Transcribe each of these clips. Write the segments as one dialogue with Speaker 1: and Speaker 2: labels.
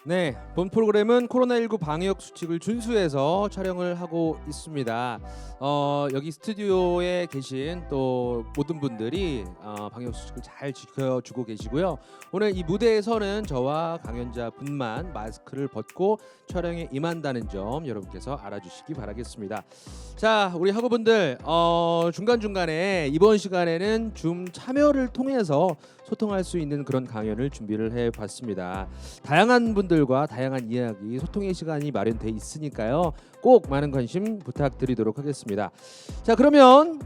Speaker 1: 네, 본 프로그램은 코로나19 방역 수칙을 준수해서 촬영을 하고 있습니다. 여기 스튜디오에 계신 또 모든 분들이 방역 수칙을 잘 지켜주고 계시고요. 오늘 이 무대에서는 저와 강연자 분만 마스크를 벗고 촬영에 임한다는 점 여러분께서 알아주시기 바라겠습니다. 자, 우리 학우분들 중간중간에 이번 시간에는 줌 참여를 통해서 소통할 수 있는 그런 강연을 준비를 해봤습니다. 다양한 분들과 다양한 이야기, 소통의 시간이 마련돼 있으니까요. 꼭 많은 관심 부탁드리도록 하겠습니다. 자, 그러면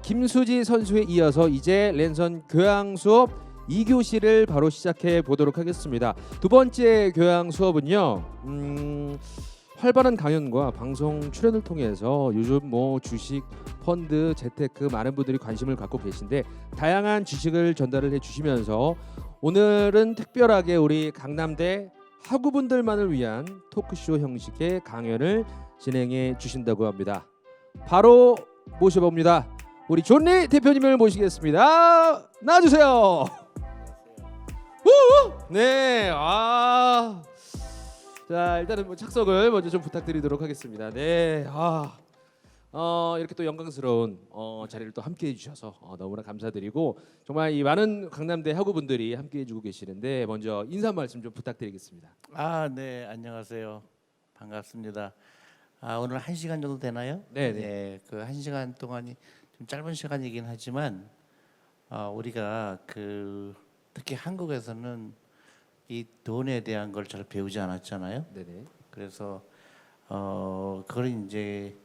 Speaker 1: 김수지 선수에 이어서 이제 랜선 교양 수업 2교시를 바로 시작해 보도록 하겠습니다. 두 번째 교양 수업은요. 활발한 강연과 방송 출연을 통해서 요즘 뭐 주식, 펀드, 재테크 많은 분들이 관심을 갖고 계신데 다양한 지식을 전달을 해주시면서 오늘은 특별하게 우리 강남대 학우분들만을 위한 토크쇼 형식의 강연을 진행해 주신다고 합니다. 바로 모셔봅니다. 우리 존리 대표님을 모시겠습니다. 나와주세요. 네, 자, 일단은 뭐 착석을 먼저 좀 부탁드리도록 하겠습니다. 네, 이렇게 또 영광스러운 자리를 또 함께해 주셔서 너무나 감사드리고 정말 이 많은 강남대 학우분들이 함께해 주고 계시는데 먼저 인사 말씀 좀 부탁드리겠습니다.
Speaker 2: 네, 안녕하세요. 반갑습니다. 오늘 1시간 정도 되나요?
Speaker 1: 네네.
Speaker 2: 네, 그 1시간 동안이 좀 짧은 시간이긴 하지만 우리가 특히 한국에서는 이 돈에 대한 걸 잘 배우지 않았잖아요.
Speaker 1: 네네.
Speaker 2: 그래서 그걸 이제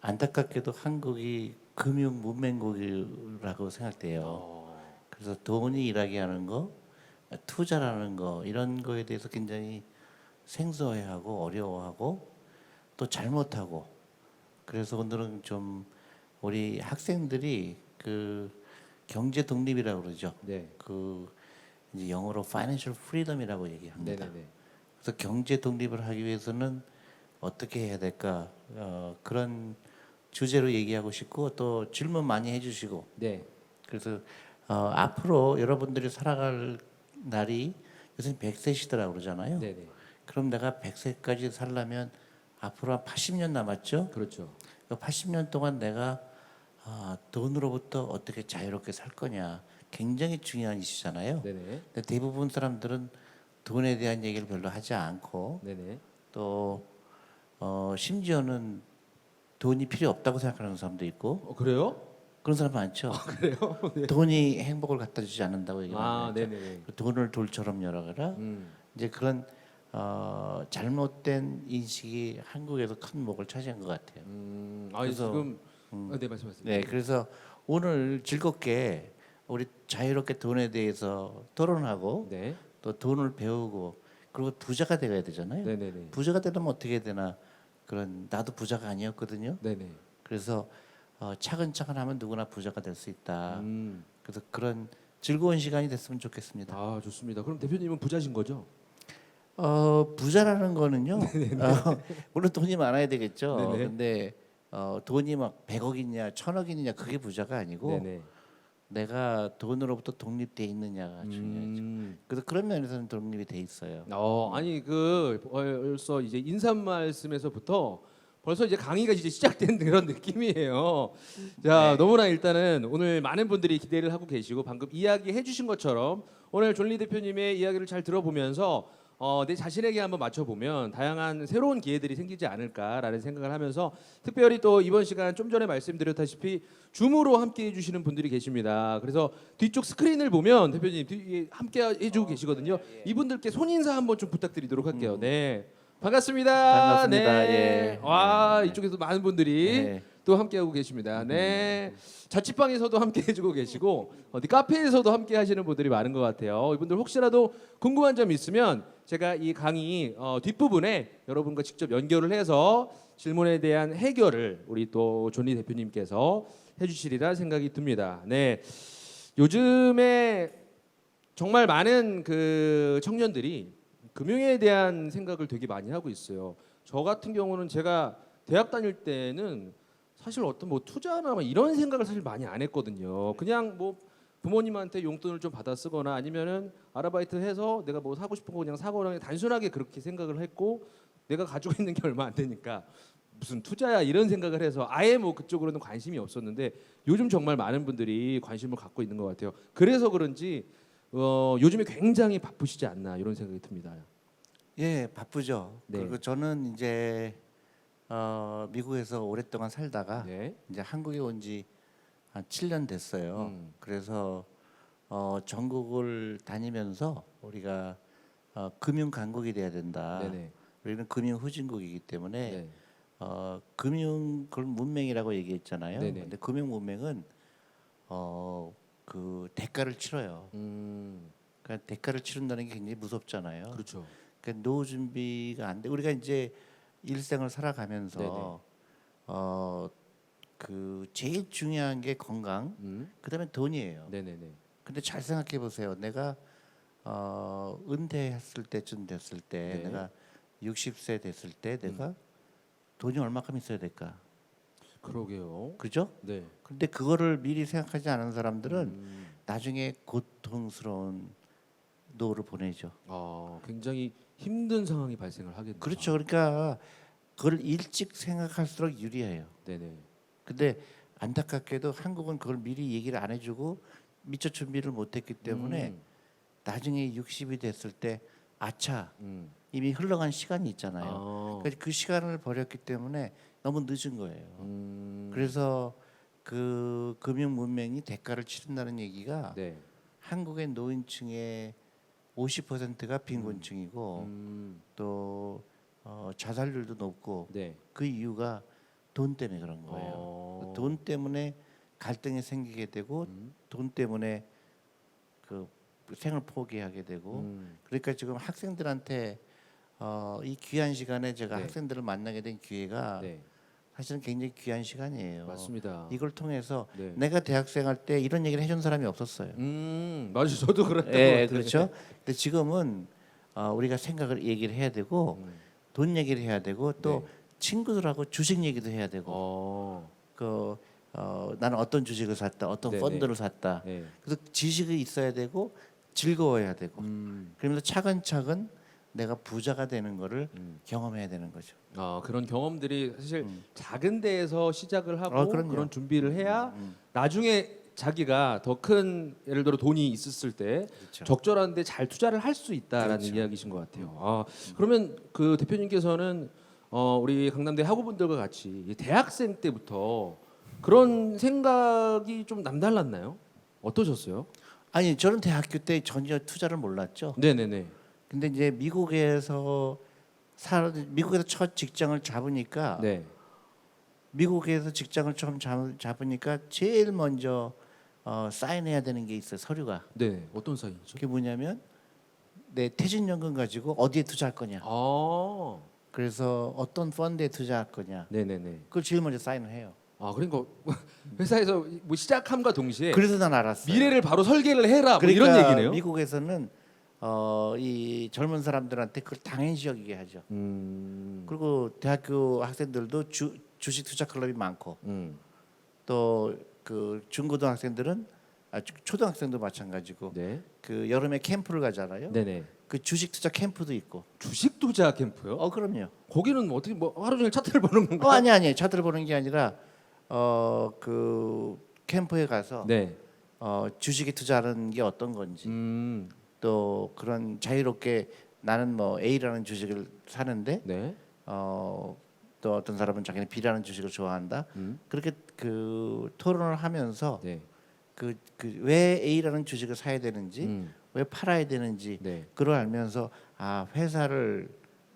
Speaker 2: 안타깝게도 한국이 금융 문맹국이라고 생각돼요. 그래서 돈이 일하게 하는 거, 투자라는 거 이런 거에 대해서 굉장히 생소해하고 어려워하고 또 잘못하고 그래서 오늘은 좀 우리 학생들이 그 경제 독립이라고 그러죠.
Speaker 1: 네.
Speaker 2: 이제 영어로 financial freedom이라고 얘기합니다.
Speaker 1: 네네네.
Speaker 2: 그래서 경제 독립을 하기 위해서는 어떻게 해야 될까 그런 주제로 얘기하고 싶고 또 질문 많이 해주시고
Speaker 1: 네.
Speaker 2: 그래서 앞으로 여러분들이 살아갈 날이 요새 100세시더라고 그러잖아요.
Speaker 1: 네네.
Speaker 2: 그럼 내가 100세까지 살려면 앞으로 한 80년 남았죠.
Speaker 1: 그렇죠.
Speaker 2: 그 80년 동안 내가 돈으로부터 어떻게 자유롭게 살 거냐 굉장히 중요한 이슈잖아요.
Speaker 1: 네네.
Speaker 2: 근데 대부분 사람들은 돈에 대한 얘기를 별로 하지 않고
Speaker 1: 네네.
Speaker 2: 또 심지어는 돈이 필요 없다고 생각하는 사람도 있고
Speaker 1: 그래요?
Speaker 2: 그런 사람 많죠.
Speaker 1: 그래요? 네.
Speaker 2: 돈이 행복을 갖다 주지 않는다고 얘기하죠.
Speaker 1: 네네네.
Speaker 2: 돈을 돌처럼 열어가라. 이제 그런 잘못된 인식이 한국에서 큰 목을 차지한 것 같아요. 그래서,
Speaker 1: 지금 네, 말씀하세요.
Speaker 2: 네, 그래서 오늘 즐겁게 우리 자유롭게 돈에 대해서 토론하고
Speaker 1: 네.
Speaker 2: 또 돈을 배우고 그리고 부자가 되어야 되잖아요.
Speaker 1: 네네네.
Speaker 2: 부자가 되려면 어떻게 해야 되나 그런 나도 부자가 아니었거든요.
Speaker 1: 네네.
Speaker 2: 그래서 차근차근 하면 누구나 부자가 될 수 있다.
Speaker 1: 음.
Speaker 2: 그래서 그런 즐거운 시간이 됐으면 좋겠습니다.
Speaker 1: 좋습니다. 그럼 대표님은 부자신 거죠?
Speaker 2: 부자라는 거는요. 물론 돈이 많아야 되겠죠.
Speaker 1: 네네.
Speaker 2: 근데 돈이 막 100억 있냐, 1000억 있느냐 그게 부자가 아니고
Speaker 1: 네네.
Speaker 2: 내가 돈으로부터 독립돼 있느냐가 중요하죠. 그래서 그런 면에서는 독립이 돼 있어요.
Speaker 1: 아니 벌써 이제 인사 말씀에서부터 벌써 이제 강의가 이제 시작된 그런 느낌이에요. 자,
Speaker 2: 네.
Speaker 1: 너무나 일단은 오늘 많은 분들이 기대를 하고 계시고 방금 이야기해 주신 것처럼 오늘 존리 대표님의 이야기를 잘 들어보면서 내 자신에게 한번 맞춰보면 다양한 새로운 기회들이 생기지 않을까라는 생각을 하면서 특별히 또 이번 시간 좀 전에 말씀드렸다시피 줌으로 함께 해주시는 분들이 계십니다. 그래서 뒤쪽 스크린을 보면 대표님 함께 해주고 계시거든요.
Speaker 2: 예.
Speaker 1: 이분들께 손인사 한번 좀 부탁드리도록 할게요. 네, 반갑습니다.
Speaker 2: 반갑습니다.
Speaker 1: 네.
Speaker 2: 예.
Speaker 1: 이쪽에서 많은 분들이
Speaker 2: 네.
Speaker 1: 또 함께하고 계십니다. 네, 자취방에서도 함께해주고 계시고 어디 카페에서도 함께하시는 분들이 많은 것 같아요. 이분들 혹시라도 궁금한 점 있으면 제가 이 강의 뒷부분에 여러분과 직접 연결을 해서 질문에 대한 해결을 우리 또 존리 대표님께서 해주시리라 생각이 듭니다. 네, 요즘에 정말 많은 그 청년들이 금융에 대한 생각을 되게 많이 하고 있어요. 저 같은 경우는 제가 대학 다닐 때는 사실 어떤 뭐 투자나 뭐 이런 생각을 사실 많이 안 했거든요. 그냥 뭐 부모님한테 용돈을 좀 받아 쓰거나 아니면은 아르바이트 해서 내가 뭐 사고 싶은 거 그냥 사거나 단순하게 그렇게 생각을 했고 내가 가지고 있는 게 얼마 안 되니까 무슨 투자야 이런 생각을 해서 아예 뭐 그쪽으로는 관심이 없었는데 요즘 정말 많은 분들이 관심을 갖고 있는 것 같아요. 그래서 그런지 요즘에 굉장히 바쁘시지 않나 이런 생각이 듭니다.
Speaker 2: 예, 바쁘죠.
Speaker 1: 네.
Speaker 2: 그리고 저는 이제 미국에서 오랫동안 살다가
Speaker 1: 네.
Speaker 2: 이제 한국에 온 지 한 7년 됐어요. 그래서 전국을 다니면서 우리가 금융 강국이 돼야 된다.
Speaker 1: 네네.
Speaker 2: 우리는 금융 후진국이기 때문에
Speaker 1: 네.
Speaker 2: 금융 그런 문맹이라고 얘기했잖아요.
Speaker 1: 네네.
Speaker 2: 근데 금융 문맹은 그 대가를 치러요. 그러니까 대가를 치른다는 게 굉장히 무섭잖아요.
Speaker 1: 그렇죠.
Speaker 2: 그러니까 노후 준비가 안 돼. 우리가 이제 일생을
Speaker 1: 네네.
Speaker 2: 살아가면서 그 제일 중요한 게 건강, 그다음에 돈이에요.
Speaker 1: 네네네.
Speaker 2: 근데 잘 생각해 보세요. 내가 은퇴했을 때쯤 됐을 때
Speaker 1: 네.
Speaker 2: 내가 60세 됐을 때 내가 돈이 얼마큼 있어야 될까?
Speaker 1: 그러게요.
Speaker 2: 그죠?
Speaker 1: 네.
Speaker 2: 근데 그거를 미리 생각하지 않은 사람들은
Speaker 1: 음.
Speaker 2: 나중에 고통스러운 노후를 보내죠.
Speaker 1: 굉장히 힘든 상황이 발생을 하겠네요.
Speaker 2: 그렇죠. 그러니까 그걸 일찍 생각할수록 유리해요.
Speaker 1: 네네.
Speaker 2: 근데 안타깝게도 한국은 그걸 미리 얘기를 안 해주고 미처 준비를 못했기 때문에 나중에 60이 됐을 때 아차
Speaker 1: 음.
Speaker 2: 이미 흘러간 시간이 있잖아요.
Speaker 1: 아.
Speaker 2: 그러니까 그 시간을 버렸기 때문에 너무 늦은 거예요. 그래서 그 금융 문맹이 대가를 치른다는 얘기가
Speaker 1: 네.
Speaker 2: 한국의 노인층의 50%가 빈곤층이고 또 자살률도 높고
Speaker 1: 네.
Speaker 2: 그 이유가 돈 때문에 그런 거예요. 돈 때문에 갈등이 생기게 되고 돈 때문에 그 생을 포기하게 되고 그러니까 지금 학생들한테 이 귀한 시간에 제가
Speaker 1: 네.
Speaker 2: 학생들을 만나게 된 기회가
Speaker 1: 네.
Speaker 2: 사실은 굉장히 귀한 시간이에요.
Speaker 1: 맞습니다.
Speaker 2: 이걸 통해서
Speaker 1: 네.
Speaker 2: 내가 대학생 할 때 이런 얘기를 해준 사람이 없었어요.
Speaker 1: 맞아요. 저도 그랬던 것
Speaker 2: 예,
Speaker 1: 같아요.
Speaker 2: 그렇죠. 근데 지금은 우리가 생각을 얘기를 해야 되고 돈 얘기를 해야 되고 또
Speaker 1: 네.
Speaker 2: 친구들하고 주식 얘기도 해야 되고 그 나는 어떤 주식을 샀다, 어떤
Speaker 1: 네네.
Speaker 2: 펀드를 샀다.
Speaker 1: 네.
Speaker 2: 그래서 지식이 있어야 되고 즐거워야 되고 그러면서 차근차근 내가 부자가 되는 거를 경험해야 되는 거죠.
Speaker 1: 그런 경험들이 사실 작은 데에서 시작을 하고
Speaker 2: 그럼요.
Speaker 1: 그런 준비를 해야 나중에 자기가 더 큰 예를 들어 돈이 있었을 때
Speaker 2: 그렇죠.
Speaker 1: 적절한데 잘 투자를 할 수 있다라는
Speaker 2: 그렇죠.
Speaker 1: 이야기신 것 같아요. 그러면 그 대표님께서는 우리 강남대 학우분들과 같이 이 대학생 때부터 그런 생각이 좀 남달랐나요? 어떠셨어요?
Speaker 2: 아니 저는 대학교 때 전혀 투자를 몰랐죠.
Speaker 1: 네네네.
Speaker 2: 근데 이제 미국에서 첫 직장을 잡으니까
Speaker 1: 네.
Speaker 2: 미국에서 직장을 처음 잡으니까 제일 먼저 사인해야 되는 게 있어요. 서류가.
Speaker 1: 네. 어떤 사인이죠?
Speaker 2: 그게 뭐냐면 내 퇴직연금 가지고 어디에 투자할 거냐. 그래서 어떤 펀드에 투자할 거냐.
Speaker 1: 네네네.
Speaker 2: 그걸 제일 먼저 사인을 해요.
Speaker 1: 그러니까 회사에서 뭐 시작함과 동시에
Speaker 2: 그래서 난 알았어요.
Speaker 1: 미래를 바로 설계를 해라 뭐
Speaker 2: 그러니까
Speaker 1: 이런 얘기네요.
Speaker 2: 미국에서는 이 젊은 사람들한테 그걸 당연시 여기게 하죠. 그리고 대학교 학생들도 주식 투자 클럽이 많고 또 그 중고등학생들은 초등학생도 마찬가지고
Speaker 1: 네.
Speaker 2: 그 여름에 캠프를 가잖아요.
Speaker 1: 네네.
Speaker 2: 그 주식 투자 캠프도 있고.
Speaker 1: 주식 투자 캠프요?
Speaker 2: 그럼요.
Speaker 1: 거기는 뭐 어떻게 뭐 하루 종일 차트를 보는 건가요?
Speaker 2: 아니 차트를 보는 게 아니라 그 캠프에 가서
Speaker 1: 네.
Speaker 2: 주식에 투자하는 게 어떤 건지 또 그런 자유롭게 나는 뭐 A라는 주식을 사는데
Speaker 1: 네.
Speaker 2: 또 어떤 사람은 자기는 B라는 주식을 좋아한다. 그렇게 그 토론을 하면서
Speaker 1: 네.
Speaker 2: 그 왜 A라는 주식을 사야 되는지 왜 팔아야 되는지
Speaker 1: 네.
Speaker 2: 그걸 알면서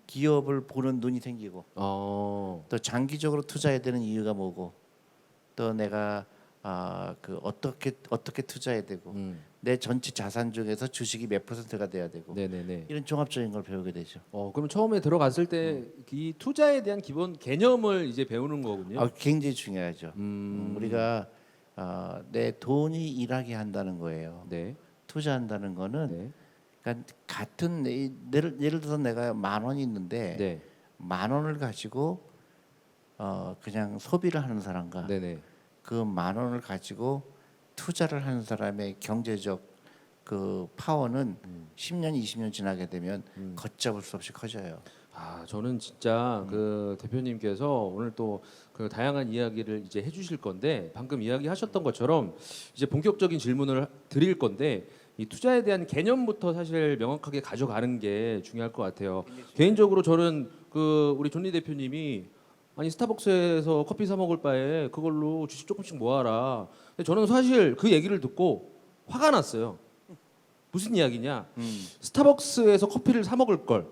Speaker 2: 기업을 보는 눈이 생기고 또 장기적으로 투자해야 되는 이유가 뭐고 또 내가 그 어떻게 투자해야 되고 내 전체 자산 중에서 주식이 몇 %가 돼야 되고
Speaker 1: 네네네.
Speaker 2: 이런 종합적인 걸 배우게 되죠.
Speaker 1: 그럼 처음에 들어갔을 때 이 투자에 대한 기본 개념을 이제 배우는 거군요.
Speaker 2: 굉장히 중요하죠. 우리가 내 돈이 일하게 한다는 거예요.
Speaker 1: 네.
Speaker 2: 투자한다는 거는
Speaker 1: 네.
Speaker 2: 그러니까 같은 예를 들어서 내가 10,000원이 있는데
Speaker 1: 네.
Speaker 2: 10,000원을 가지고 그냥 소비를 하는 사람과
Speaker 1: 네네.
Speaker 2: 그 10,000원을 가지고 투자를 하는 사람의 경제적 그 파워는 10년, 20년 지나게 되면 걷잡을 수 없이 커져요.
Speaker 1: 아, 저는 진짜 그 대표님께서 오늘 또 그 다양한 이야기를 이제 해주실 건데 방금 이야기하셨던 것처럼 이제 본격적인 질문을 드릴 건데 이 투자에 대한 개념부터 사실 명확하게 가져가는 게 중요할 것 같아요. 개인적으로 저는 그 우리 존리 대표님이 아니 스타벅스에서 커피 사 먹을 바에 그걸로 주식 조금씩 모아라. 근데 저는 사실 그 얘기를 듣고 화가 났어요. 무슨 이야기냐? 스타벅스에서 커피를 사 먹을 걸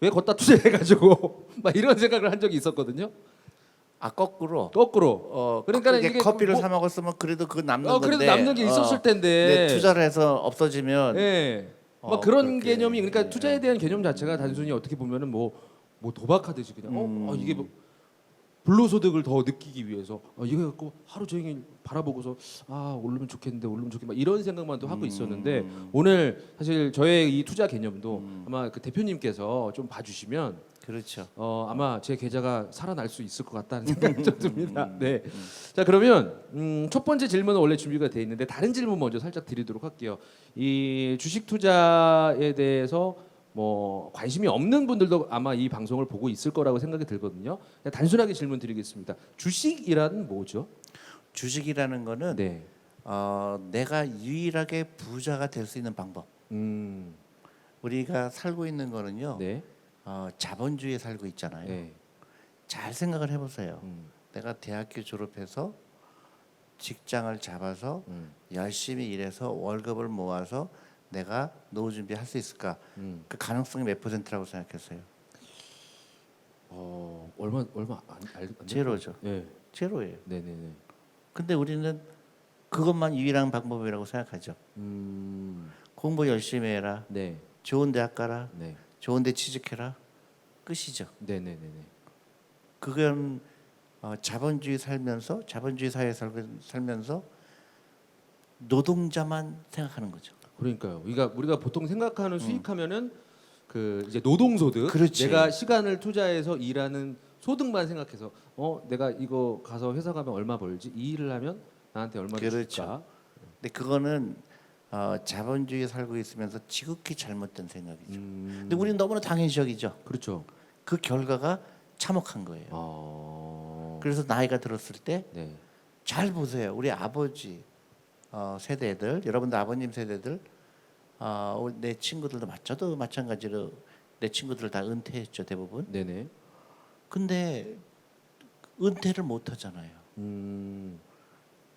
Speaker 1: 왜 걷다 투자해가지고 막 이런 생각을 한 적이 있었거든요.
Speaker 2: 아 거꾸로
Speaker 1: 그러니까
Speaker 2: 그게
Speaker 1: 이게
Speaker 2: 커피를
Speaker 1: 뭐-
Speaker 2: 사 먹었으면 그래도 그 남는
Speaker 1: 그래도
Speaker 2: 건데
Speaker 1: 남는 게 있었을 텐데.
Speaker 2: 투자를 해서 없어지면
Speaker 1: 예. 막 그런
Speaker 2: 그렇게,
Speaker 1: 개념이 그러니까 투자에 대한 개념 자체가 단순히 어떻게 보면은 뭐 도박하듯이 그냥 이게 뭐 불로소득을 더 느끼기 위해서 이거 갖고 하루 종일 바라보고서 오르면 좋겠는데 오르면 좋겠 막 이런 생각만 또 하고 있었는데 오늘 사실 저의 이 투자 개념도 아마 그 대표님께서 좀 봐주시면
Speaker 2: 그렇죠.
Speaker 1: 아마 제 계좌가 살아날 수 있을 것 같다는 생각이 좀 듭니다. 네. 자 그러면 첫 번째 질문은 원래 준비가 돼 있는데 다른 질문 먼저 살짝 드리도록 할게요. 이 주식 투자에 대해서 뭐 관심이 없는 분들도 아마 이 방송을 보고 있을 거라고 생각이 들거든요. 그냥 단순하게 질문 드리겠습니다. 주식이란 뭐죠?
Speaker 2: 주식이라는 거는
Speaker 1: 네.
Speaker 2: 내가 유일하게 부자가 될 수 있는 방법. 우리가 살고 있는 거는요.
Speaker 1: 네.
Speaker 2: 자본주의에 살고 있잖아요.
Speaker 1: 네.
Speaker 2: 잘 생각을 해보세요. 내가 대학교 졸업해서 직장을 잡아서 열심히 일해서 월급을 모아서 내가 노후 준비할 수 있을까? 그 가능성이 몇 %라고 생각했어요?
Speaker 1: 얼마 안
Speaker 2: 제로죠.
Speaker 1: 네.
Speaker 2: 제로예요.
Speaker 1: 네네네.
Speaker 2: 근데 우리는 그것만 유일한 방법이라고 생각하죠. 공부 열심히 해라.
Speaker 1: 네.
Speaker 2: 좋은 대학 가라.
Speaker 1: 네.
Speaker 2: 좋은 데 취직해라. 끝이죠.
Speaker 1: 네네네네.
Speaker 2: 그건 자본주의 살면서 자본주의 사회에 살면서 노동자만 생각하는 거죠.
Speaker 1: 그러니까요. 우리가 보통 생각하는 수익하면은 그 이제 노동소득,
Speaker 2: 그렇지.
Speaker 1: 내가 시간을 투자해서 일하는 소득만 생각해서 내가 이거 가서 회사 가면 얼마 벌지? 이 일을 하면 나한테 얼마
Speaker 2: 그렇죠.
Speaker 1: 줄까?
Speaker 2: 근데 그거는 자본주의에 살고 있으면서 지극히 잘못된 생각이죠. 근데 우리는 너무나 당연시 여기죠.
Speaker 1: 그렇죠.
Speaker 2: 그 결과가 참혹한 거예요. 그래서 나이가 들었을 때 잘
Speaker 1: 네.
Speaker 2: 보세요. 우리 아버지 세대들, 여러분들 아버님 세대들, 내 친구들도 저도 마찬가지로 내 친구들 다 은퇴했죠 대부분.
Speaker 1: 네네.
Speaker 2: 근데 은퇴를 못 하잖아요.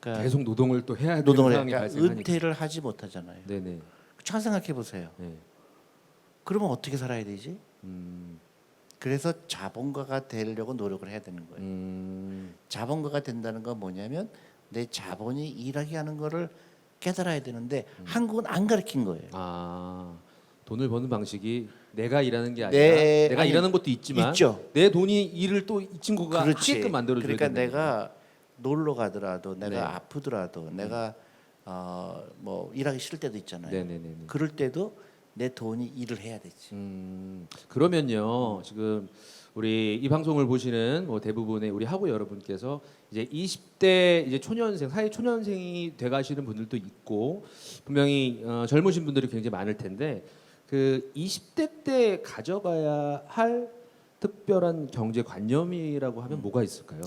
Speaker 2: 그러니까
Speaker 1: 계속 노동을 또 해야 되는
Speaker 2: 노동을
Speaker 1: 상황이
Speaker 2: 그러니까
Speaker 1: 발생하니까.
Speaker 2: 은퇴를 하지 못하잖아요.
Speaker 1: 네네.
Speaker 2: 잘 생각해 보세요.
Speaker 1: 네.
Speaker 2: 그러면 어떻게 살아야 되지? 그래서 자본가가 되려고 노력을 해야 되는 거예요. 자본가가 된다는 건 뭐냐면 내 자본이 일하게 하는 거를 깨달아야 되는데 한국은 안 가르친 거예요.
Speaker 1: 돈을 버는 방식이 내가 일하는 게 아니라
Speaker 2: 네,
Speaker 1: 내가
Speaker 2: 아니,
Speaker 1: 일하는 것도 있지만
Speaker 2: 있죠.
Speaker 1: 내 돈이 일을 또 이 친구가
Speaker 2: 그렇지.
Speaker 1: 하게끔 만들어줘야
Speaker 2: 그러니까
Speaker 1: 된다는
Speaker 2: 내가 놀러 가더라도 내가
Speaker 1: 네.
Speaker 2: 아프더라도 내가 뭐 일하기 싫을 때도 있잖아요.
Speaker 1: 네네네.
Speaker 2: 그럴 때도 내 돈이 일을 해야 되지.
Speaker 1: 그러면요 지금 우리 이 방송을 보시는 뭐 대부분의 우리 학우 여러분께서 이제 20대 이제 초년생 사회 초년생이 돼가시는 분들도 있고 분명히 젊으신 분들이 굉장히 많을 텐데 그 20대 때 가져가야 할 특별한 경제 관념이라고 하면 뭐가 있을까요?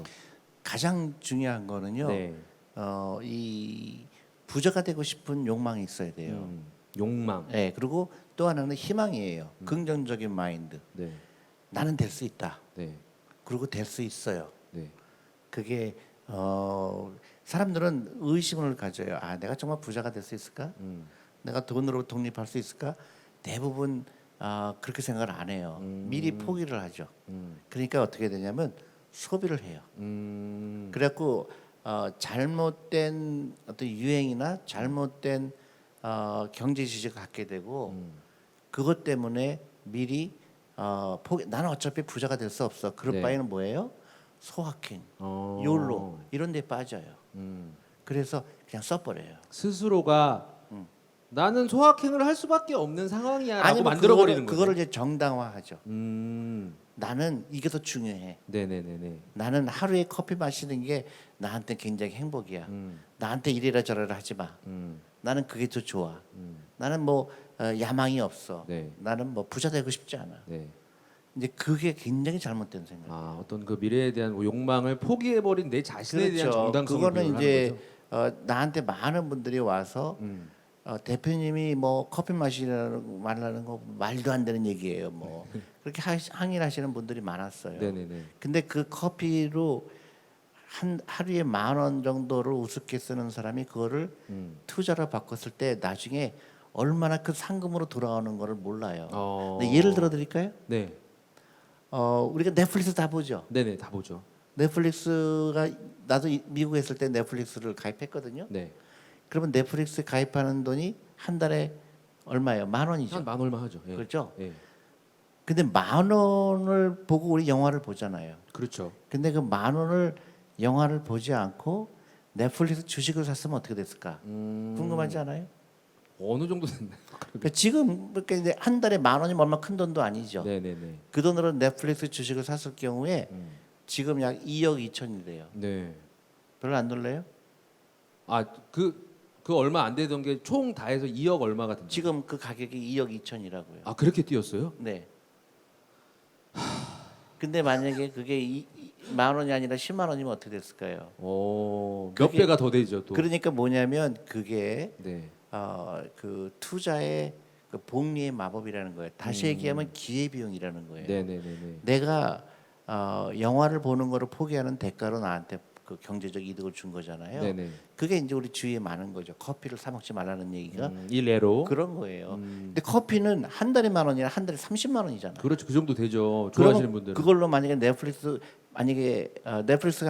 Speaker 2: 가장 중요한 거는요.
Speaker 1: 네.
Speaker 2: 이 부자가 되고 싶은 욕망이 있어야 돼요.
Speaker 1: 욕망.
Speaker 2: 네, 그리고 또 하나는 희망이에요. 긍정적인 마인드.
Speaker 1: 네.
Speaker 2: 나는 될 수 있다.
Speaker 1: 네.
Speaker 2: 그리고 될 수 있어요.
Speaker 1: 네.
Speaker 2: 그게 사람들은 의심을 가져요. 내가 정말 부자가 될 수 있을까? 내가 돈으로 독립할 수 있을까? 대부분 그렇게 생각을 안 해요. 미리 포기를 하죠. 그러니까 어떻게 되냐면 소비를 해요. 그래갖고 잘못된 어떤 유행이나 잘못된 경제 지식을 갖게 되고 그것 때문에 미리 포기. 나는 어차피 부자가 될 수 없어. 그럴
Speaker 1: 네.
Speaker 2: 바에는 뭐예요? 소확행, 욜로 이런 데 빠져요. 그래서 그냥 써버려요.
Speaker 1: 스스로가 나는 소확행을 할 수밖에 없는 상황이야라고
Speaker 2: 아니면
Speaker 1: 만들어 버리는 거예요.
Speaker 2: 그거를 이제 정당화하죠. 나는 이게 더 중요해.
Speaker 1: 네네네네.
Speaker 2: 나는 하루에 커피 마시는 게 나한테 굉장히 행복이야. 나한테 이래라 저래라 하지 마. 나는 그게 더 좋아. 나는 뭐 야망이 없어.
Speaker 1: 네.
Speaker 2: 나는 뭐 부자 되고 싶지 않아.
Speaker 1: 네.
Speaker 2: 이제 그게 굉장히 잘못된 생각.
Speaker 1: 아, 어떤 그 미래에 대한 뭐 욕망을 포기해버린 내 자신에 대한 정당성을
Speaker 2: 그거는
Speaker 1: 부여하는
Speaker 2: 이제
Speaker 1: 거죠.
Speaker 2: 나한테 많은 분들이 와서 대표님이 뭐 커피 마시라는 말라는 거 말도 안 되는 얘기예요. 뭐 그렇게 항의를 하시는 분들이 많았어요.
Speaker 1: 네네네.
Speaker 2: 근데 그 커피로 한 하루에 10,000원 정도를 우습게 쓰는 사람이 그거를 투자로 바꿨을 때 나중에 얼마나 그 상금으로 돌아오는 거를 몰라요. 근데 예를 들어 드릴까요?
Speaker 1: 네.
Speaker 2: 우리가 넷플릭스 다 보죠.
Speaker 1: 네네, 다 보죠.
Speaker 2: 넷플릭스가 나도 미국에 있을 때 넷플릭스를 가입했거든요.
Speaker 1: 네.
Speaker 2: 그러면 넷플릭스 가입하는 돈이 한 달에 얼마예요? 10,000원이죠.
Speaker 1: 한 만 얼마 하죠. 예.
Speaker 2: 그렇죠?
Speaker 1: 예.
Speaker 2: 근데 10,000원을 보고 우리 영화를 보잖아요.
Speaker 1: 그렇죠.
Speaker 2: 근데 그 10,000원을 영화를 보지 않고 넷플릭스 주식을 샀으면 어떻게 됐을까? 궁금하지 않아요?
Speaker 1: 어느 정도 됐나요?
Speaker 2: 그러니까 지금 그러니까 이제 한 달에 10,000원이면 얼마 큰 돈도 아니죠.
Speaker 1: 네네네.
Speaker 2: 그 돈으로 넷플릭스 주식을 샀을 경우에 지금 약 2억 2천이래요.
Speaker 1: 네.
Speaker 2: 별로 안 놀래요?
Speaker 1: 아, 그 얼마 안 되던 게 총 다 해서 2억 얼마가 된다.
Speaker 2: 지금 그 가격이 2억 2천이라고요.
Speaker 1: 아, 그렇게 뛰었어요?
Speaker 2: 네. 근데 만약에 그게 10,000원이 아니라 10만 원이면 어떻게 됐을까요?
Speaker 1: 몇
Speaker 2: 그게-
Speaker 1: 배가 더 되죠, 또.
Speaker 2: 그러니까 뭐냐면 그게
Speaker 1: 네.
Speaker 2: 그 투자의 그 복리의 마법이라는 거예요. 다시 얘기하면 기회 비용이라는 거예요.
Speaker 1: 네네네네.
Speaker 2: 내가 영화를 보는 거를 포기하는 대가로 나한테 그 경제적 이득을 준 거잖아요.
Speaker 1: 네네.
Speaker 2: 그게 이제 우리 주위에 많은 거죠. 커피를 사 먹지 말라는 얘기가
Speaker 1: 일례로.
Speaker 2: 그런 거예요. 근데 커피는 한 달에 10,000원이나 한 달에 30만 원이잖아요.
Speaker 1: 그렇죠, 그 정도 되죠. 좋아하시는 분들은.
Speaker 2: 그걸로 만약에 넷플릭스가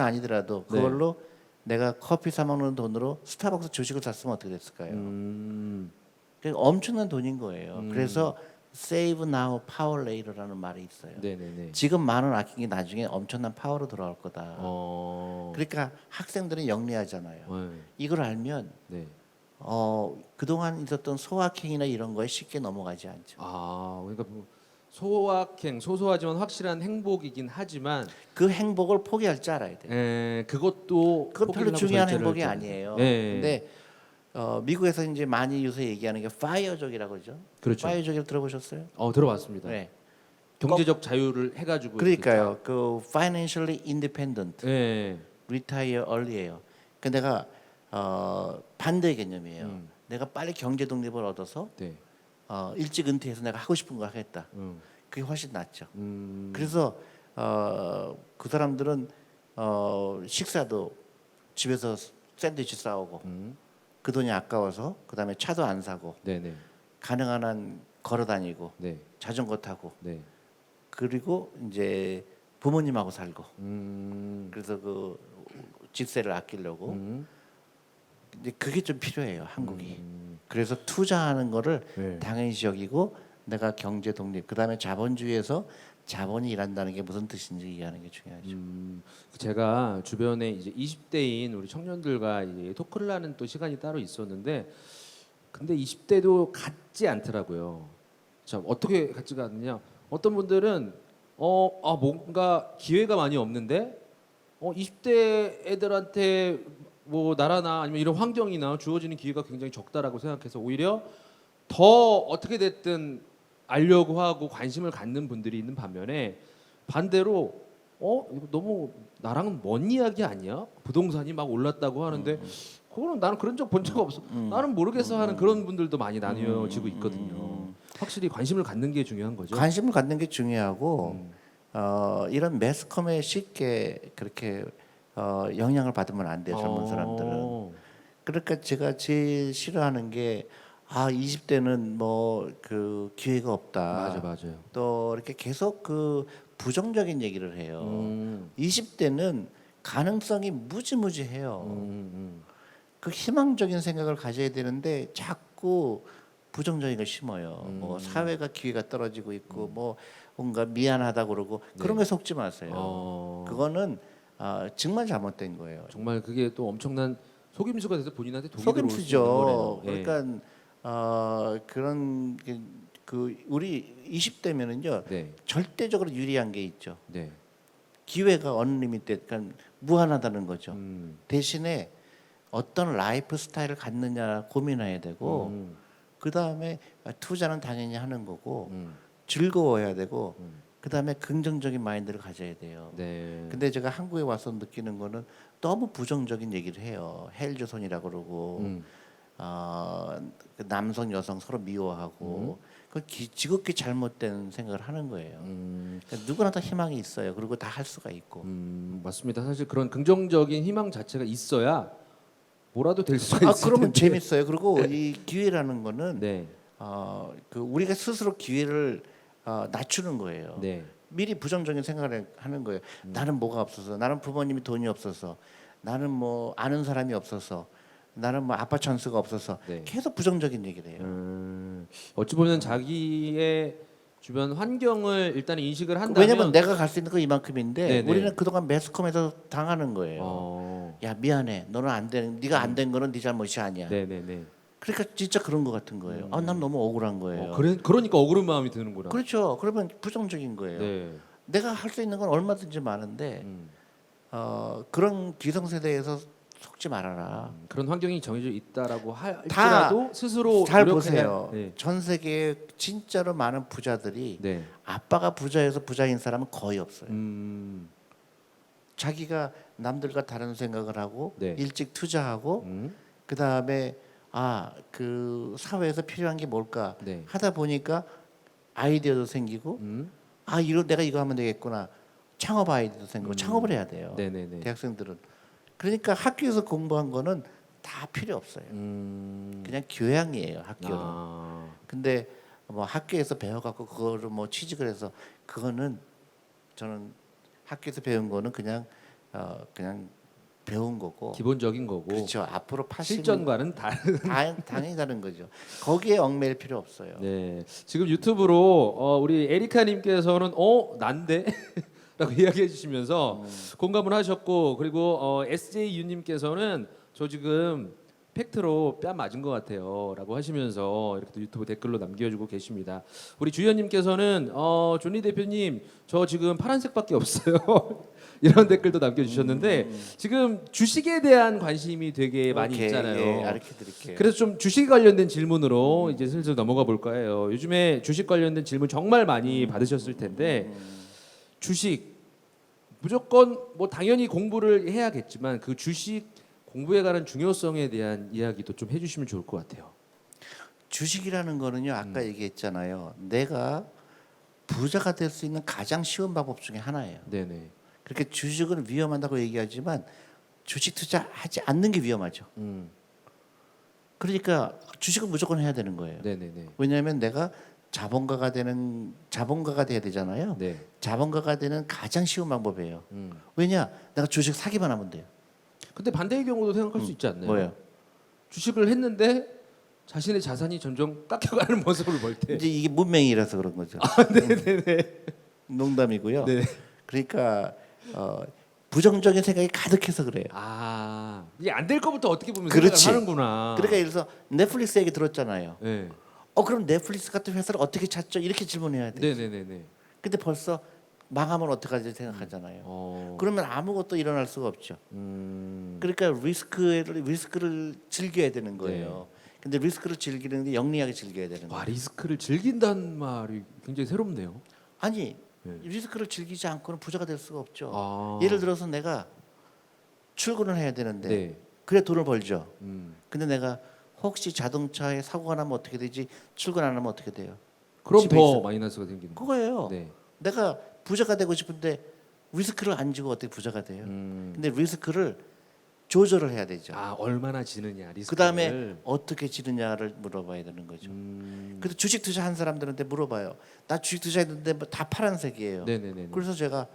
Speaker 2: 아니더라도
Speaker 1: 네.
Speaker 2: 그걸로 내가 커피 사 먹는 돈으로 스타벅스 주식을 샀으면 어떻게 됐을까요? 그러니까 엄청난 돈인 거예요. 그래서 Save now, power later라는 말이 있어요.
Speaker 1: 네네네.
Speaker 2: 지금 10,000원 아낀 게 나중에 엄청난 파워로 돌아올 거다.
Speaker 1: 어.
Speaker 2: 그러니까 학생들은 영리하잖아요.
Speaker 1: 네.
Speaker 2: 이걸 알면
Speaker 1: 네.
Speaker 2: 그동안 있었던 소확행이나 이런 거에 쉽게 넘어가지 않죠.
Speaker 1: 아, 그러니까 뭐 소확행, 소소하지만 확실한 행복이긴 하지만,
Speaker 2: 그 행복을 포기할 줄 알아야 돼요.
Speaker 1: 그것도
Speaker 2: 그건 별로
Speaker 1: 포기를 하고
Speaker 2: 중요한
Speaker 1: 절제를
Speaker 2: 행복이
Speaker 1: 할
Speaker 2: 아니에요.
Speaker 1: 네.
Speaker 2: 근데 미국에서 이제 많이 요새 얘기하는 게 파이어족이라고 그러죠.
Speaker 1: 그렇죠.
Speaker 2: 파이어족을 들어보셨어요?
Speaker 1: 들어봤습니다.
Speaker 2: 네.
Speaker 1: 경제적 자유를 해가지고.
Speaker 2: 그러니까요. 그 financially independent,
Speaker 1: 네.
Speaker 2: retire early예요. 그 내가 반대 개념이에요. 내가 빨리 경제 독립을 얻어서
Speaker 1: 네.
Speaker 2: 일찍 은퇴해서 내가 하고 싶은 거 하겠다. 그게 훨씬 낫죠. 그래서 그 사람들은 식사도 집에서 샌드위치 싸오고 그 돈이 아까워서 그다음에 차도 안 사고
Speaker 1: 네네.
Speaker 2: 가능한 한 걸어 다니고
Speaker 1: 네.
Speaker 2: 자전거 타고
Speaker 1: 네.
Speaker 2: 그리고 이제 부모님하고 살고 그래서 그 집세를 아끼려고 이제 그게 좀 필요해요 한국이. 그래서 투자하는 거를
Speaker 1: 네.
Speaker 2: 당연시 여기고 내가 경제 독립 그다음에 자본주의에서 자본이 일한다는 게 무슨 뜻인지 이해하는 게 중요하죠.
Speaker 1: 제가 주변에 이제 20대인 우리 청년들과 이제 토크를 하는 또 시간이 따로 있었는데, 근데 20대도 같지 않더라고요. 참 어떻게 같지가 않느냐? 어떤 분들은 뭔가 기회가 많이 없는데 20대 애들한테 뭐 나라나 아니면 이런 환경이나 주어지는 기회가 굉장히 적다라고 생각해서 오히려 더 어떻게 됐든 알려고 하고 관심을 갖는 분들이 있는 반면에, 반대로 이거 너무 나랑은 먼 이야기 아니야? 부동산이 막 올랐다고 하는데 그거는 나는 그런 적 본 적 없어. 나는 모르겠어 하는 그런 분들도 많이 나뉘어지고 있거든요. 확실히 관심을 갖는 게 중요한 거죠.
Speaker 2: 관심을 갖는 게 중요하고 이런 매스컴에 쉽게 그렇게 영향을 받으면 안 돼요 젊은 사람들은. 그러니까 제가 제일 싫어하는 게 20대는 뭐 그 기회가 없다.
Speaker 1: 맞아요.
Speaker 2: 또 이렇게 계속 그 부정적인 얘기를 해요. 20대는 가능성이 무지무지해요. 그 희망적인 생각을 가져야 되는데 자꾸 부정적인 걸 심어요. 뭐 사회가 기회가 떨어지고 있고 뭐 뭔가 미안하다 그러고 그런 거 속지 마세요. 그거는 정말 잘못된 거예요.
Speaker 1: 정말 그게 또 엄청난 속임수가 돼서 본인한테 독이 들어올 수 있는
Speaker 2: 속임수죠.
Speaker 1: 거네요. 예.
Speaker 2: 그러니까 그런 그 우리 20대면은요
Speaker 1: 네.
Speaker 2: 절대적으로 유리한 게 있죠.
Speaker 1: 네.
Speaker 2: 기회가 언리미티드, 그러니까 무한하다는 거죠.
Speaker 1: 음.
Speaker 2: 대신에 어떤 라이프 스타일을 갖느냐 고민해야 되고
Speaker 1: 음.
Speaker 2: 그 다음에 투자는 당연히 하는 거고
Speaker 1: 음.
Speaker 2: 즐거워야 되고 그 다음에 긍정적인 마인드를 가져야 돼요.
Speaker 1: 네.
Speaker 2: 근데 제가 한국에 와서 느끼는 거는 너무 부정적인 얘기를 해요. 헬조선이라고 그러고 그 남성 여성 서로 미워하고 그 지극히 잘못된 생각을 하는 거예요. 그러니까 누구나 다 희망이 있어요. 그리고 다 할 수가 있고.
Speaker 1: 맞습니다. 사실 그런 긍정적인 희망 자체가 있어야 뭐라도 될 수가
Speaker 2: 아
Speaker 1: 있을
Speaker 2: 그러면
Speaker 1: 텐데.
Speaker 2: 재밌어요. 그리고 이 기회라는 거는
Speaker 1: 네.
Speaker 2: 그 우리가 스스로 기회를 낮추는 거예요.
Speaker 1: 네.
Speaker 2: 미리 부정적인 생각을 하는 거예요. 나는 뭐가 없어서, 나는 부모님이 돈이 없어서, 나는 뭐 아는 사람이 없어서, 나는 뭐 아빠 찬스가 없어서
Speaker 1: 네.
Speaker 2: 계속 부정적인 얘기를 해요.
Speaker 1: 어찌 보면 자기의 주변 환경을 일단 인식을 한다면
Speaker 2: 왜냐면 내가 갈 수 있는 거 이만큼인데
Speaker 1: 네네.
Speaker 2: 우리는 그동안 매스컴에서 당하는 거예요. 야 미안해, 너는 안 되는, 네가 안 된 거는 네 잘못이 아니야.
Speaker 1: 네네네.
Speaker 2: 그러니까 진짜 그런 거 같은 거예요. 난 너무 억울한 거예요.
Speaker 1: 그러니까 억울한 마음이 드는구나.
Speaker 2: 그렇죠. 그러면 부정적인 거예요.
Speaker 1: 네.
Speaker 2: 내가 할 수 있는 건 얼마든지 많은데 그런 기성세대에서 속지 말아라.
Speaker 1: 그런 환경이 정해져 있다라고 할지라도 스스로
Speaker 2: 잘
Speaker 1: 노력해야-
Speaker 2: 보세요.
Speaker 1: 네.
Speaker 2: 전 세계에 진짜로 많은 부자들이
Speaker 1: 네.
Speaker 2: 아빠가 부자여서 부자인 사람은 거의 없어요.
Speaker 1: 음.
Speaker 2: 자기가 남들과 다른 생각을 하고
Speaker 1: 네.
Speaker 2: 일찍 투자하고 그 다음에 그 사회에서 필요한 게 뭘까
Speaker 1: 네.
Speaker 2: 하다 보니까 아이디어도 생기고 내가 이거 하면 되겠구나. 창업 아이디어도 생기고 창업을 해야 돼요.
Speaker 1: 네네네.
Speaker 2: 대학생들은. 그러니까 학교에서 공부한 거는 다 필요 없어요. 그냥 교양이에요, 학교는. 근데 뭐 학교에서 배워갖고 그거를 뭐 취직을 해서 그거는 저는 학교에서 배운 거는 그냥 배운 거고.
Speaker 1: 기본적인 거고.
Speaker 2: 그렇죠. 앞으로
Speaker 1: 실전과는 다른.
Speaker 2: 당연히 다른 거죠. 거기에 얽매일 필요 없어요.
Speaker 1: 네. 지금 유튜브로 우리 에리카님께서는 난데? 라고 이야기해 주시면서 공감을 하셨고, 그리고 SJ유님께서는 저 지금 팩트로 뺨 맞은 것 같아요 라고 하시면서 이렇게 또 유튜브 댓글로 남겨주고 계십니다. 우리 주연님께서는 존리 대표님 저 지금 파란색밖에 없어요 이런 댓글도 남겨주셨는데 지금 주식에 대한 관심이 되게 많이
Speaker 2: 오케이,
Speaker 1: 있잖아요.
Speaker 2: 예, 가르쳐 드릴게요.
Speaker 1: 그래서 좀 주식 관련된 질문으로 이제 슬슬 넘어가 볼까 해요. 요즘에 주식 관련된 질문 정말 많이 받으셨을 텐데 주식 무조건 뭐 당연히 공부를 해야겠지만 그 주식 공부에 관한 중요성에 대한 이야기도 좀 해주시면 좋을 것 같아요.
Speaker 2: 주식이라는 거는요, 아까 얘기했잖아요. 내가 부자가 될 수 있는 가장 쉬운 방법 중에 하나예요.
Speaker 1: 네네.
Speaker 2: 그렇게 주식은 위험하다고 얘기하지만 주식 투자하지 않는 게 위험하죠. 그러니까 주식은 무조건 해야 되는 거예요.
Speaker 1: 네네네.
Speaker 2: 왜냐하면 내가 자본가가 돼야 되잖아요.
Speaker 1: 네.
Speaker 2: 자본가가 되는 가장 쉬운 방법이에요. 왜냐? 내가 주식 사기만 하면 돼요.
Speaker 1: 근데 반대의 경우도 생각할 수 있지 않나요?
Speaker 2: 뭐예요?
Speaker 1: 주식을 했는데 자신의 자산이 점점 깎여가는 모습을 볼 때.
Speaker 2: 이제 이게 문맹이라서 그런 거죠.
Speaker 1: 네네네.
Speaker 2: 농담이고요.
Speaker 1: 네.
Speaker 2: 그러니까 부정적인 생각이 가득해서 그래요.
Speaker 1: 이게 안 될 거부터 어떻게 보면
Speaker 2: 그렇지.
Speaker 1: 생각을 하는구나.
Speaker 2: 그러니까 예를 들어서 넷플릭스 얘기 들었잖아요.
Speaker 1: 네.
Speaker 2: 그럼 넷플릭스 같은 회사를 어떻게 찾죠? 이렇게 질문해야 돼.
Speaker 1: 네네네네.
Speaker 2: 근데 벌써 망하면 어떡하지 생각하잖아요. 그러면 아무것도 일어날 수가 없죠. 그러니까 리스크를 즐겨야 되는 거예요. 근데 리스크를 즐기는데 영리하게 즐겨야 되는 거예요.
Speaker 1: 와, 리스크를 즐긴다는 말이 굉장히 새롭네요.
Speaker 2: 아니 리스크를 즐기지 않고는 부자가 될 수가 없죠.
Speaker 1: 아.
Speaker 2: 예를 들어서 내가 출근을 해야 되는데
Speaker 1: 네.
Speaker 2: 그래 돈을 벌죠. 근데 내가 혹시 자동차에 사고가 나면 어떻게 되지? 출근 안 하면 어떻게 돼요?
Speaker 1: 그럼
Speaker 2: 집에
Speaker 1: 더
Speaker 2: 있어.
Speaker 1: 마이너스가 생기는 거예요.
Speaker 2: 그거예요.
Speaker 1: 네.
Speaker 2: 내가 부자가 되고 싶은데 리스크를 안 지고 어떻게 부자가 돼요? 근데 리스크를 조절을 해야 되죠.
Speaker 1: 얼마나 지느냐 리스크를.
Speaker 2: 그 다음에 어떻게 지느냐를 물어봐야 되는 거죠. 그래서 주식 투자한 사람들한테 물어봐요. 나 주식 투자했는데 다 파란색이에요.
Speaker 1: 네네네.
Speaker 2: 그래서 제가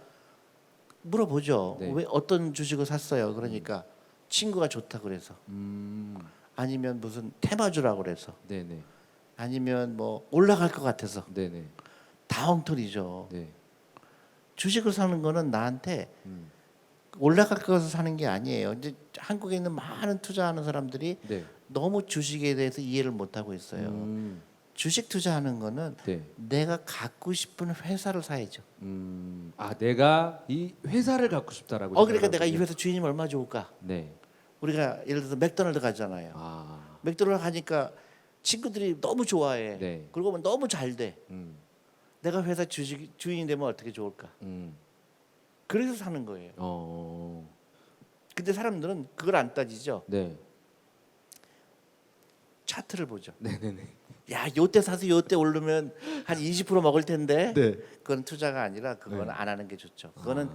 Speaker 2: 물어보죠.
Speaker 1: 네.
Speaker 2: 왜 어떤 주식을 샀어요? 그러니까 친구가 좋다 그래서. 아니면 무슨 테마주라고 그래서.
Speaker 1: 네네.
Speaker 2: 아니면 뭐 올라갈 것 같아서.
Speaker 1: 네네.
Speaker 2: 다 엉터리죠.
Speaker 1: 네.
Speaker 2: 주식을 사는 거는 나한테 올라갈 것을 사는 게 아니에요. 이제 한국에 있는 많은 투자하는 사람들이
Speaker 1: 네.
Speaker 2: 너무 주식에 대해서 이해를 못 하고 있어요. 주식 투자하는 거는
Speaker 1: 네.
Speaker 2: 내가 갖고 싶은 회사를 사야죠.
Speaker 1: 내가 이 회사를 갖고 싶다라고.
Speaker 2: 그러니까 내가 이
Speaker 1: 생각하거든요.
Speaker 2: 회사 주인이 얼마 좋을까?
Speaker 1: 네.
Speaker 2: 우리가 예를 들어서 맥도날드 가잖아요.
Speaker 1: 아.
Speaker 2: 맥도날드 가니까 친구들이 너무 좋아해.
Speaker 1: 네.
Speaker 2: 그러고 보면 너무 잘 돼.
Speaker 1: 음.
Speaker 2: 내가 회사 주인이 되면 어떻게 좋을까? 그래서 사는 거예요. 근데 사람들은 그걸 안 따지죠.
Speaker 1: 네.
Speaker 2: 차트를 보죠.
Speaker 1: 네네네.
Speaker 2: 야, 요때 사서 요때 오르면 한 20% 먹을 텐데.
Speaker 1: 네.
Speaker 2: 그건 투자가 아니라 그건
Speaker 1: 네.
Speaker 2: 안 하는 게 좋죠. 그거는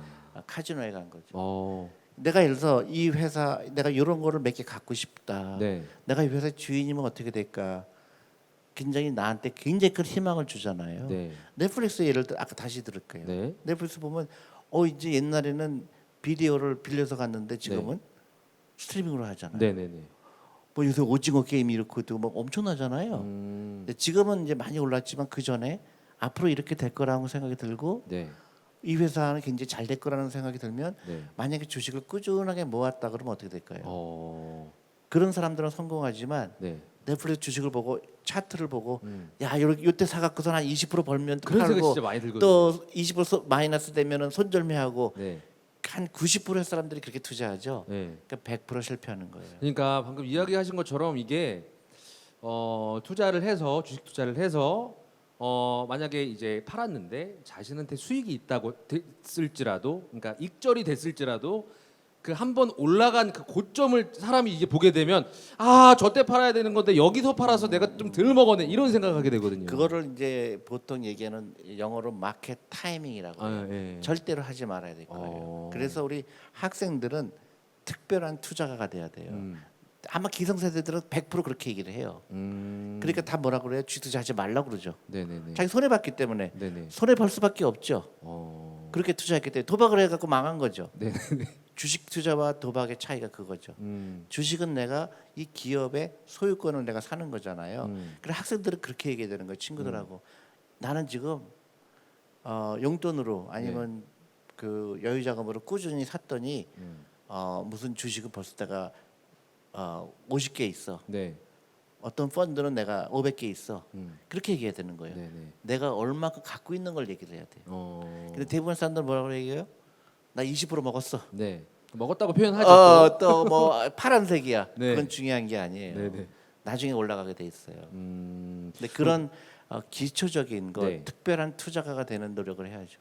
Speaker 2: 카지노에 간 거죠.
Speaker 1: 어.
Speaker 2: 내가 예를 들어서 이 회사 내가 이런 거를 몇 개 갖고 싶다.
Speaker 1: 네.
Speaker 2: 내가 이 회사 주인이면 어떻게 될까? 굉장히 나한테 굉장히 큰 희망을 주잖아요.
Speaker 1: 네.
Speaker 2: 넷플릭스 예를 들어 아까 다시 들을 거예요.
Speaker 1: 네.
Speaker 2: 넷플릭스 보면 이제 옛날에는 비디오를 빌려서 갔는데 지금은 스트리밍으로 하잖아요.
Speaker 1: 네네네.
Speaker 2: 뭐 요새 오징어 게임이 이렇게 또 막 엄청나잖아요. 근데 지금은 이제 많이 올랐지만 그 전에 앞으로 이렇게 될 거라고 생각이 들고
Speaker 1: 네.
Speaker 2: 이 회사는 굉장히 잘 될 거라는 생각이 들면
Speaker 1: 네.
Speaker 2: 만약에 주식을 꾸준하게 모았다 그러면 어떻게 될까요?
Speaker 1: 어.
Speaker 2: 그런 사람들은 성공하지만
Speaker 1: 네.
Speaker 2: 넷플릭스 주식을 보고 차트를 보고 야 요때 사갖고서 한 20% 벌면 또
Speaker 1: 그런 생각
Speaker 2: 팔고
Speaker 1: 진짜 많이 들거든요.
Speaker 2: 또 20% 마이너스 되면은 손절매하고
Speaker 1: 네.
Speaker 2: 한 90%의 사람들이 그렇게 투자하죠.
Speaker 1: 네.
Speaker 2: 그러니까 100% 실패하는 거예요.
Speaker 1: 그러니까 방금 이야기하신 것처럼 이게 투자를 해서 주식 투자를 해서 만약에 이제 팔았는데 자신한테 수익이 있다고 됐을지라도, 그러니까 익절이 됐을지라도 그 한 번 올라간 그 고점을 사람이 이제 보게 되면 저때 팔아야 되는 건데 여기서 팔아서 내가 좀 덜 먹었네 이런 생각하게 되거든요.
Speaker 2: 그거를 이제 보통 얘기하는 영어로 마켓 타이밍이라고 해요.
Speaker 1: 예.
Speaker 2: 절대로 하지 말아야 될 거예요. 그래서 우리 학생들은 특별한 투자가가 돼야 돼요. 아마 기성세대들은 100% 그렇게 얘기를 해요. 그러니까 다 뭐라 그래요? 주식 투자하지 말라고 그러죠.
Speaker 1: 네네네.
Speaker 2: 자기 손해 봤기 때문에
Speaker 1: 네네.
Speaker 2: 손해 벌 수밖에 없죠. 그렇게 투자했기 때문에 도박을 해갖고 망한 거죠.
Speaker 1: 네네네.
Speaker 2: 주식 투자와 도박의 차이가 그거죠. 주식은 내가 이 기업의 소유권을 내가 사는 거잖아요. 그래서 학생들은 그렇게 얘기해야 되는 거예요. 친구들하고 나는 지금 용돈으로 아니면 그 여유 자금으로 꾸준히 샀더니 무슨 주식은 벌써 내가 50개 있어.
Speaker 1: 네.
Speaker 2: 어떤 펀드는 내가 500개 있어. 그렇게 얘기해야 되는 거예요.
Speaker 1: 네네.
Speaker 2: 내가 얼마큼 갖고 있는 걸 얘기를 해야 돼요. 근데 대부분 사람들 뭐라고 얘기해요? 나 20% 먹었어.
Speaker 1: 네. 먹었다고 표현하죠.
Speaker 2: 또 뭐 파란색이야.
Speaker 1: 네.
Speaker 2: 그건 중요한 게 아니에요.
Speaker 1: 네네.
Speaker 2: 나중에 올라가게 돼 있어요. 근데 그런 기초적인 거
Speaker 1: 네.
Speaker 2: 특별한 투자가가 되는 노력을 해야죠.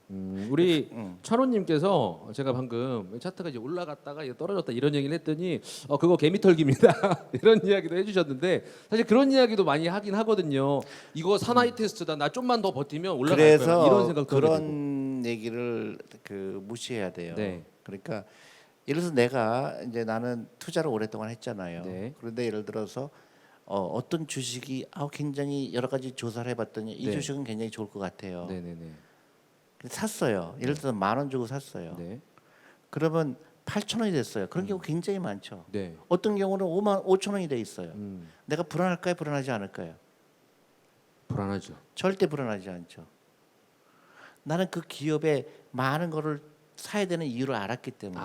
Speaker 1: 우리 찬호님께서 제가 방금 차트가 이제 올라갔다가 이제 떨어졌다 이런 얘기를 했더니 그거 개미털기입니다 이런 이야기도 해주셨는데 사실 그런 이야기도 많이 하긴 하거든요. 이거 사나이 테스트다. 나 좀만 더 버티면 올라갈 거야.
Speaker 2: 그래서
Speaker 1: 이런 생각도 하게 되고.
Speaker 2: 그런 얘기를 무시해야 돼요.
Speaker 1: 네.
Speaker 2: 그러니까 예를 들어서 내가 이제 나는 투자를 오랫동안 했잖아요.
Speaker 1: 네.
Speaker 2: 그런데 예를 들어서 어떤 주식이 굉장히 여러 가지 조사를 해봤더니 이
Speaker 1: 네.
Speaker 2: 주식은 굉장히 좋을 것 같아요.
Speaker 1: 네네네.
Speaker 2: 그래서 샀어요. 예를 들어서 10,000원 주고 샀어요.
Speaker 1: 네.
Speaker 2: 그러면 8,000원이 됐어요. 그런 경우 굉장히 많죠.
Speaker 1: 네.
Speaker 2: 어떤 경우는 55,000원이 돼 있어요. 내가 불안할까요? 불안하지 않을까요?
Speaker 1: 불안하죠.
Speaker 2: 절대 불안하지 않죠. 나는 그 기업에 많은 거를 사야 되는 이유를 알았기 때문에.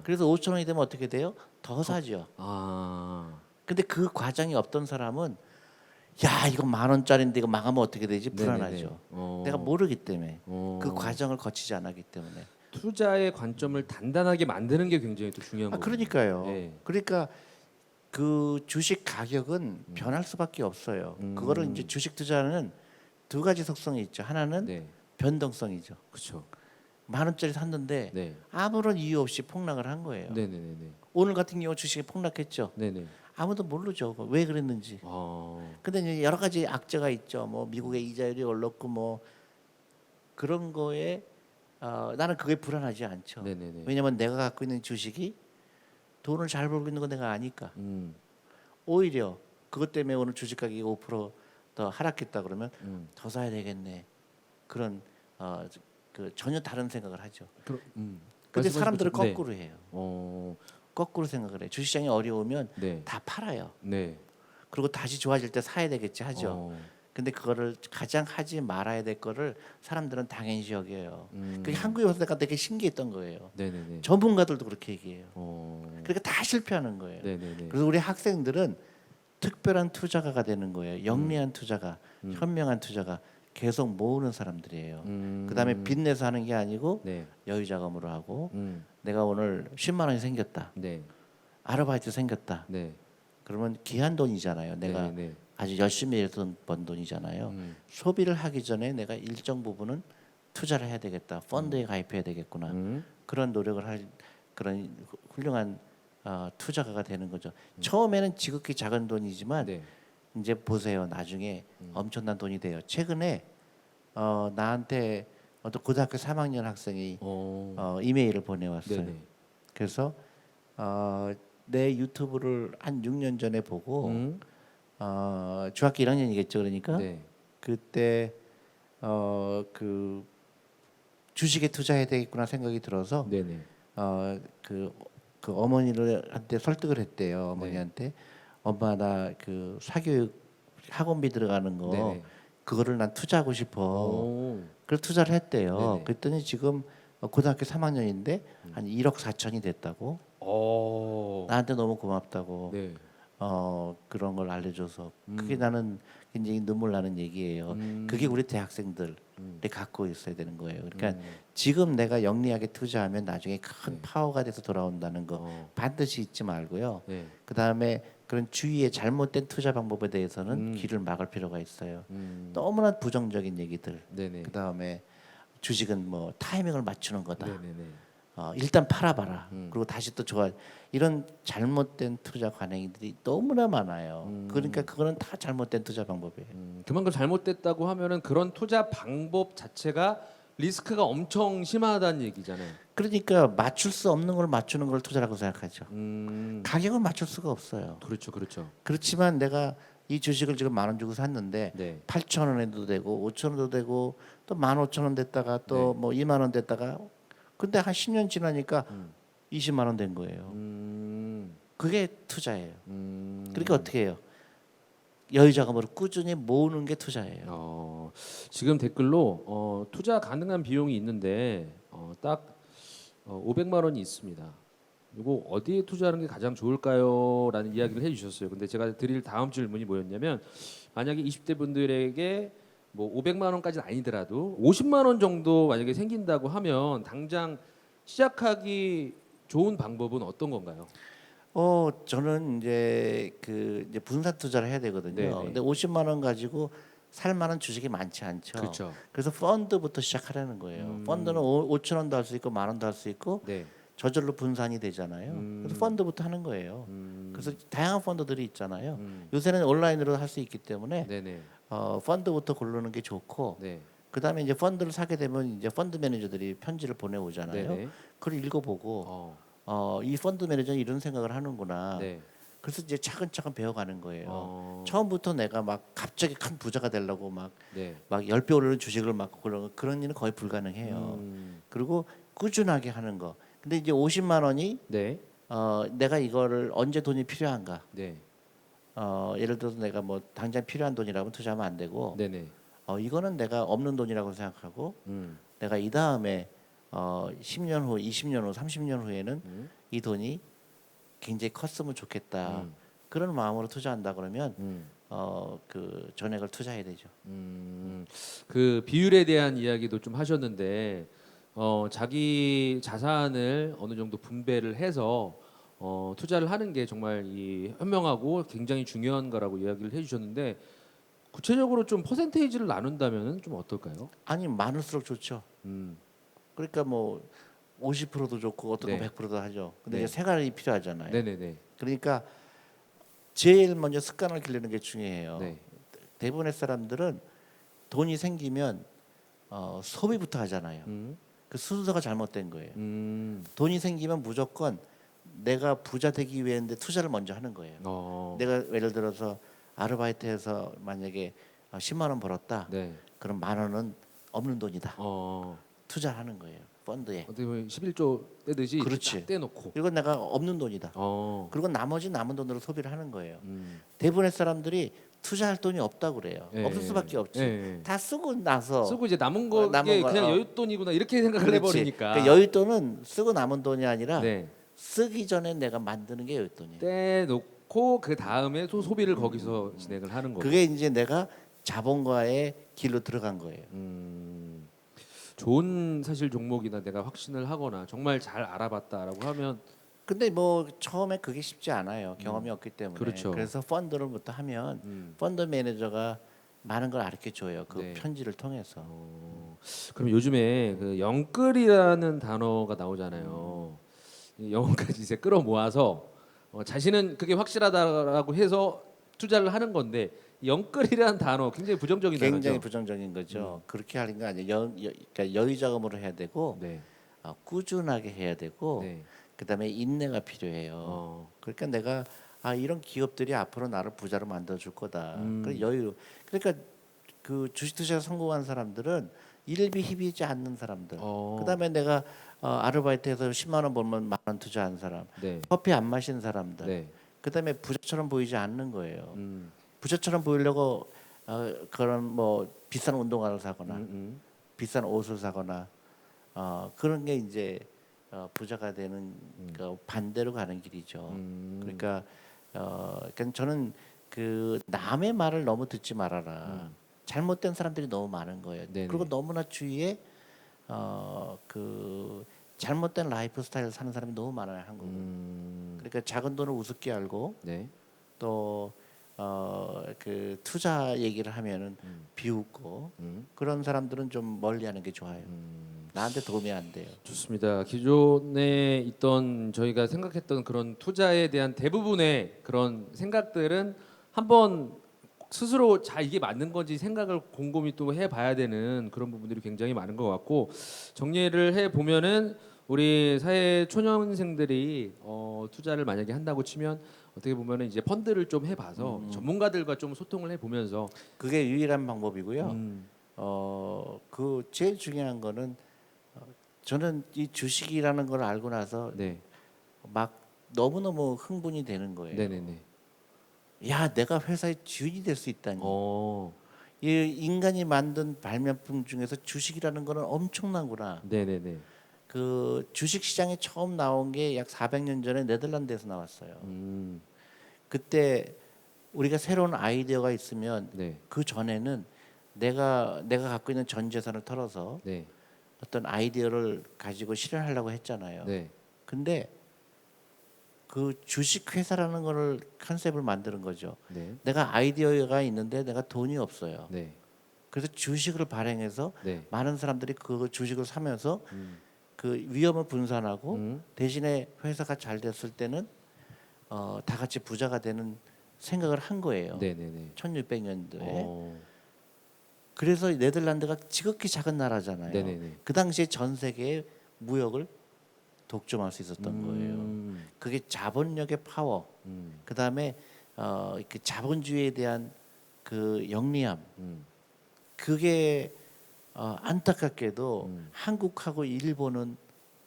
Speaker 2: 그래서 5,000원이 되면 어떻게 돼요? 더 사죠. 근데 그 과정이 없던 사람은 야 이거 10,000원짜리인데 이거 망하면 어떻게 되지? 불안하죠. 내가 모르기 때문에 그 과정을 거치지 않았기 때문에.
Speaker 1: 투자의 관점을 단단하게 만드는 게 굉장히 또 중요한 거예요.
Speaker 2: 그러니까요.
Speaker 1: 네.
Speaker 2: 그러니까 그 주식 가격은 변할 수밖에 없어요. 그거를 이제 주식 투자는 두 가지 속성이 있죠. 하나는
Speaker 1: 네.
Speaker 2: 변동성이죠.
Speaker 1: 그렇죠.
Speaker 2: 10,000원짜리 샀는데
Speaker 1: 네.
Speaker 2: 아무런 이유 없이 폭락을 한 거예요.
Speaker 1: 네네네.
Speaker 2: 오늘 같은 경우 주식이 폭락했죠.
Speaker 1: 네네.
Speaker 2: 아무도 모르죠. 왜 그랬는지. 근데 이제 여러 가지 악재가 있죠. 뭐 미국의 이자율이 올랐고 뭐 그런 거에 나는 그게 불안하지 않죠.
Speaker 1: 네네네.
Speaker 2: 왜냐하면 내가 갖고 있는 주식이 돈을 잘 벌고 있는 건 내가 아니까.
Speaker 1: 음.
Speaker 2: 오히려 그것 때문에 오늘 주식 가격이 5% 더 하락했다 그러면 더 사야 되겠네. 그런 그 전혀 다른 생각을 하죠. 근데 사람들은
Speaker 1: 네.
Speaker 2: 거꾸로 해요. 거꾸로 생각을 해요. 주식시장이 어려우면
Speaker 1: 네.
Speaker 2: 다 팔아요.
Speaker 1: 네.
Speaker 2: 그리고 다시 좋아질 때 사야 되겠지 하죠. 근데 그거를 가장 하지 말아야 될 거를 사람들은 당연시 여겨요. 그게 한국에 와서 내가 되게 신기했던 거예요.
Speaker 1: 네네네.
Speaker 2: 전문가들도 그렇게 얘기해요.
Speaker 1: 어.
Speaker 2: 그러니까 다 실패하는 거예요.
Speaker 1: 네네네.
Speaker 2: 그래서 우리 학생들은 특별한 투자가가 되는 거예요. 영리한 투자가, 현명한 투자가 계속 모으는 사람들이에요. 그다음에 빚내서 하는 게 아니고
Speaker 1: 네.
Speaker 2: 여유 자금으로 하고 내가 오늘 10만 원이 생겼다.
Speaker 1: 네.
Speaker 2: 아르바이트 생겼다.
Speaker 1: 네.
Speaker 2: 그러면 귀한 돈이잖아요. 내가
Speaker 1: 네.
Speaker 2: 아주 열심히 해서 번 돈이잖아요. 소비를 하기 전에 내가 일정 부분은 투자를 해야 되겠다. 펀드에 가입해야 되겠구나. 그런 노력을 할 그런 훌륭한 투자가가 되는 거죠. 처음에는 지극히 작은 돈이지만
Speaker 1: 네.
Speaker 2: 이제 보세요. 나중에 엄청난 돈이 돼요. 최근에 나한테 어떤 고등학교 3학년 학생이 이메일을 보내왔어요.
Speaker 1: 네네.
Speaker 2: 그래서 내 유튜브를 한 6년 전에 보고 중학교 1학년이겠죠. 그러니까
Speaker 1: 네.
Speaker 2: 그때 그 주식에 투자해야 되겠구나 생각이 들어서
Speaker 1: 네네.
Speaker 2: 그 어머니한테 설득을 했대요. 어머니한테 엄마 나 그 사교육 학원비 들어가는 거
Speaker 1: 네네.
Speaker 2: 그거를 난 투자하고 싶어.
Speaker 1: 오.
Speaker 2: 그래서 투자를 했대요.
Speaker 1: 네네.
Speaker 2: 그랬더니 지금 고등학교 3학년인데 한 1억 4천이 됐다고. 나한테 너무 고맙다고.
Speaker 1: 네.
Speaker 2: 그런 걸 알려줘서 그게 나는 굉장히 눈물 나는 얘기예요. 그게 우리 대학생들이 갖고 있어야 되는 거예요. 그러니까 지금 내가 영리하게 투자하면 나중에 큰
Speaker 1: 네.
Speaker 2: 파워가 돼서 돌아온다는 거 반드시 잊지 말고요.
Speaker 1: 네.
Speaker 2: 그 다음에 그런 주위의 잘못된 투자 방법에 대해서는 귀를 막을 필요가 있어요. 너무나 부정적인 얘기들.
Speaker 1: 네네.
Speaker 2: 그 다음에 주식은 뭐 타이밍을 맞추는 거다.
Speaker 1: 네네네.
Speaker 2: 일단 팔아봐라. 그리고 다시 또 좋아. 이런 잘못된 투자 관행들이 너무나 많아요. 그러니까 그거는 다 잘못된 투자 방법이에요.
Speaker 1: 그만큼 잘못됐다고 하면은 그런 투자 방법 자체가 리스크가 엄청 심하다는 얘기잖아요.
Speaker 2: 그러니까 맞출 수 없는 걸 맞추는 걸 투자라고 생각하죠. 가격을 맞출 수가 없어요.
Speaker 1: 그렇죠, 그렇죠.
Speaker 2: 그렇지만 내가 이 주식을 지금 10,000원 주고 샀는데
Speaker 1: 네.
Speaker 2: 8,000원에도 되고 5,000원도 되고 또 15,000원 됐다가 또 뭐 2만 원 됐다가 근데 한 10년 지나니까 20만 원 된 거예요. 그게 투자예요. 그러니까 어떻게 해요? 여유 자금으로 꾸준히 모으는 게 투자예요.
Speaker 1: 지금 댓글로 투자 가능한 비용이 있는데 딱 500만 원이 있습니다. 이거 어디에 투자하는 게 가장 좋을까요? 라는 이야기를 해주셨어요. 근데 제가 드릴 다음 질문이 뭐였냐면 만약에 20대 분들에게 뭐 500만 원까지는 아니더라도 50만 원 정도 만약에 생긴다고 하면 당장 시작하기 좋은 방법은 어떤 건가요?
Speaker 2: 저는 이제 이제 분산 투자를 해야 되거든요.
Speaker 1: 네네.
Speaker 2: 근데 50만 원 가지고 살 만한 주식이 많지 않죠.
Speaker 1: 그렇죠.
Speaker 2: 그래서 펀드부터 시작하라는 거예요. 펀드는 5,000원도 할 수 있고 10,000원도 할 수 있고
Speaker 1: 네.
Speaker 2: 저절로 분산이 되잖아요. 그래서 펀드부터 하는 거예요. 그래서 다양한 펀드들이 있잖아요. 요새는 온라인으로 할 수 있기 때문에
Speaker 1: 네네.
Speaker 2: 펀드부터 고르는 게 좋고
Speaker 1: 네.
Speaker 2: 그다음에 이제 펀드를 사게 되면 이제 펀드 매니저들이 편지를 보내오잖아요.
Speaker 1: 네네.
Speaker 2: 그걸 읽어보고 이 펀드 매니저는 이런 생각을 하는구나.
Speaker 1: 네.
Speaker 2: 그래서 이제 차근차근 배워가는 거예요.
Speaker 1: 어.
Speaker 2: 처음부터 내가 막 갑자기 큰 부자가 되려고 막
Speaker 1: 네.
Speaker 2: 10배 오르는 주식을 막 그런 일은 거의 불가능해요. 그리고 꾸준하게 하는 거. 근데 이제 50만 원이
Speaker 1: 네.
Speaker 2: 내가 이거를 언제 돈이 필요한가?
Speaker 1: 네.
Speaker 2: 예를 들어서 내가 뭐 당장 필요한 돈이라면 투자하면 안 되고
Speaker 1: 네네.
Speaker 2: 이거는 내가 없는 돈이라고 생각하고 내가 이 다음에 10년 후, 20년 후, 30년 후에는 이 돈이 굉장히 컸으면 좋겠다. 그런 마음으로 투자한다 그러면 그 전액을 투자해야 되죠.
Speaker 1: 그 비율에 대한 이야기도 좀 하셨는데 자기 자산을 어느 정도 분배를 해서 투자를 하는 게 정말 이 현명하고 굉장히 중요한 거라고 이야기를 해주셨는데 구체적으로 좀 퍼센테이지를 나눈다면은 좀 어떨까요?
Speaker 2: 아니 많을수록 좋죠. 그러니까 뭐 50%도 좋고 어떤 건
Speaker 1: 네.
Speaker 2: 100%도 하죠. 근데
Speaker 1: 네.
Speaker 2: 이제 생활이 필요하잖아요.
Speaker 1: 네네네.
Speaker 2: 그러니까 제일 먼저 습관을 기르는 게 중요해요.
Speaker 1: 네.
Speaker 2: 대부분의 사람들은 돈이 생기면 소비부터 하잖아요. 그 순서가 잘못된 거예요. 돈이 생기면 무조건 내가 부자 되기 위해인데 투자를 먼저 하는 거예요. 내가 예를 들어서 아르바이트해서 만약에 10만 원 벌었다.
Speaker 1: 네.
Speaker 2: 그럼 10,000원은 없는 돈이다. 투자하는 거예요. 펀드에.
Speaker 1: 어떻게 보면 11조 떼듯이
Speaker 2: 그렇지.
Speaker 1: 딱 떼놓고.
Speaker 2: 이건 내가 없는 돈이다. 그리고 나머지 남은 돈으로 소비를 하는 거예요. 대부분의 사람들이 투자할 돈이 없다고 그래요.
Speaker 1: 예,
Speaker 2: 없을 수밖에 없지.
Speaker 1: 예.
Speaker 2: 다 쓰고 나서
Speaker 1: 쓰고 이제 남은 거
Speaker 2: 남은 거,
Speaker 1: 그냥 여윳돈이구나 이렇게 생각을
Speaker 2: 그렇지.
Speaker 1: 해버리니까.
Speaker 2: 그러니까 여윳돈은 쓰고 남은 돈이 아니라
Speaker 1: 네.
Speaker 2: 쓰기 전에 내가 만드는 게 여윳돈이에요.
Speaker 1: 놓고 그 다음에 또 소비를 거기서 진행을 하는 거고.
Speaker 2: 그게 이제 내가 자본가의 길로 들어간 거예요.
Speaker 1: 좋은 사실 종목이나 내가 확신을 하거나 정말 잘 알아봤다라고 하면
Speaker 2: 근데 뭐 처음에 그게 쉽지 않아요. 경험이 없기 때문에.
Speaker 1: 그렇죠.
Speaker 2: 그래서 펀드를부터 하면 펀드 매니저가 많은 걸 가르쳐 줘요. 그
Speaker 1: 네.
Speaker 2: 편지를 통해서.
Speaker 1: 그럼 요즘에 그 영끌이라는 단어가 나오잖아요. 이 영혼까지 이제 끌어모아서 자신은 그게 확실하다라고 해서 투자를 하는 건데 영끌이라는 단어 굉장히 부정적인
Speaker 2: 굉장히
Speaker 1: 단어죠.
Speaker 2: 부정적인 거죠. 그렇게 하는 거 아니에요. 그러니까 여유자금으로 해야 되고
Speaker 1: 네.
Speaker 2: 꾸준하게 해야 되고
Speaker 1: 네.
Speaker 2: 그다음에 인내가 필요해요. 그러니까 내가 이런 기업들이 앞으로 나를 부자로 만들어줄 거다. 그 여유. 그러니까 그 주식 투자에 성공한 사람들은 일비 희비지 않는 사람들. 그다음에 내가 아르바이트해서 10만 원 벌면 10,000원 투자한 사람.
Speaker 1: 네.
Speaker 2: 커피 안 마신 사람들.
Speaker 1: 네.
Speaker 2: 그다음에 부자처럼 보이지 않는 거예요.
Speaker 1: 음.
Speaker 2: 부자처럼 보이려고 그런 뭐 비싼 운동화를 사거나 비싼 옷을 사거나 그런 게 이제 부자가 되는 그 반대로 가는 길이죠. 그러니까 그러니까 저는 그 남의 말을 너무 듣지 말아라. 잘못된 사람들이 너무 많은 거예요.
Speaker 1: 네네.
Speaker 2: 그리고 너무나 주위에 그 잘못된 라이프 스타일을 사는 사람이 너무 많아요, 한국은. 그러니까 작은 돈을 우습게 알고
Speaker 1: 네.
Speaker 2: 또 그 투자 얘기를 하면은 비웃고 그런 사람들은 좀 멀리하는 게 좋아요. 나한테 도움이 안 돼요.
Speaker 1: 좋습니다. 기존에 있던 저희가 생각했던 그런 투자에 대한 대부분의 그런 생각들은 한번 스스로 자 이게 맞는 건지 생각을 곰곰이 또 해봐야 되는 그런 부분들이 굉장히 많은 것 같고 정리를 해 보면은 우리 사회 초년생들이 투자를 만약에 한다고 치면 어떻게 보면은 이제 펀드를 좀 해봐서 전문가들과 좀 소통을 해보면서
Speaker 2: 그게 유일한 방법이고요.
Speaker 1: 음,
Speaker 2: 그 제일 중요한 거는 저는 이 주식이라는 걸 알고 나서
Speaker 1: 네,
Speaker 2: 막 너무너무 흥분이 되는 거예요.
Speaker 1: 네네네.
Speaker 2: 야, 내가 회사의 주인이 될 수 있다니.
Speaker 1: 어,
Speaker 2: 이 인간이 만든 발명품 중에서 주식이라는 거는 엄청나구나.
Speaker 1: 네네네.
Speaker 2: 그 주식 시장에 처음 나온 게 약 400년 전에 네덜란드에서 나왔어요. 그때 우리가 새로운 아이디어가 있으면
Speaker 1: 네,
Speaker 2: 그 전에는 내가 갖고 있는 전 재산을 털어서
Speaker 1: 네,
Speaker 2: 어떤 아이디어를 가지고 실현하려고 했잖아요.
Speaker 1: 네,
Speaker 2: 근데 그 주식 회사라는 거를 컨셉을 만드는 거죠.
Speaker 1: 네,
Speaker 2: 내가 아이디어가 있는데 내가 돈이 없어요.
Speaker 1: 네,
Speaker 2: 그래서 주식을 발행해서
Speaker 1: 네.
Speaker 2: 많은 사람들이 그 주식을 사면서 그 위험을 분산하고 대신에 회사가 잘 됐을 때는 다 같이 부자가 되는 생각을 한 거예요.
Speaker 1: 네네네.
Speaker 2: 1600년도에.
Speaker 1: 어,
Speaker 2: 그래서 네덜란드가 지극히 작은 나라잖아요.
Speaker 1: 네네네.
Speaker 2: 그 당시에 전 세계의 무역을 독점할 수 있었던 거예요. 그게 자본력의 파워. 그 다음에 그 자본주의에 대한 그 영리함. 그게 안타깝게도 한국하고 일본은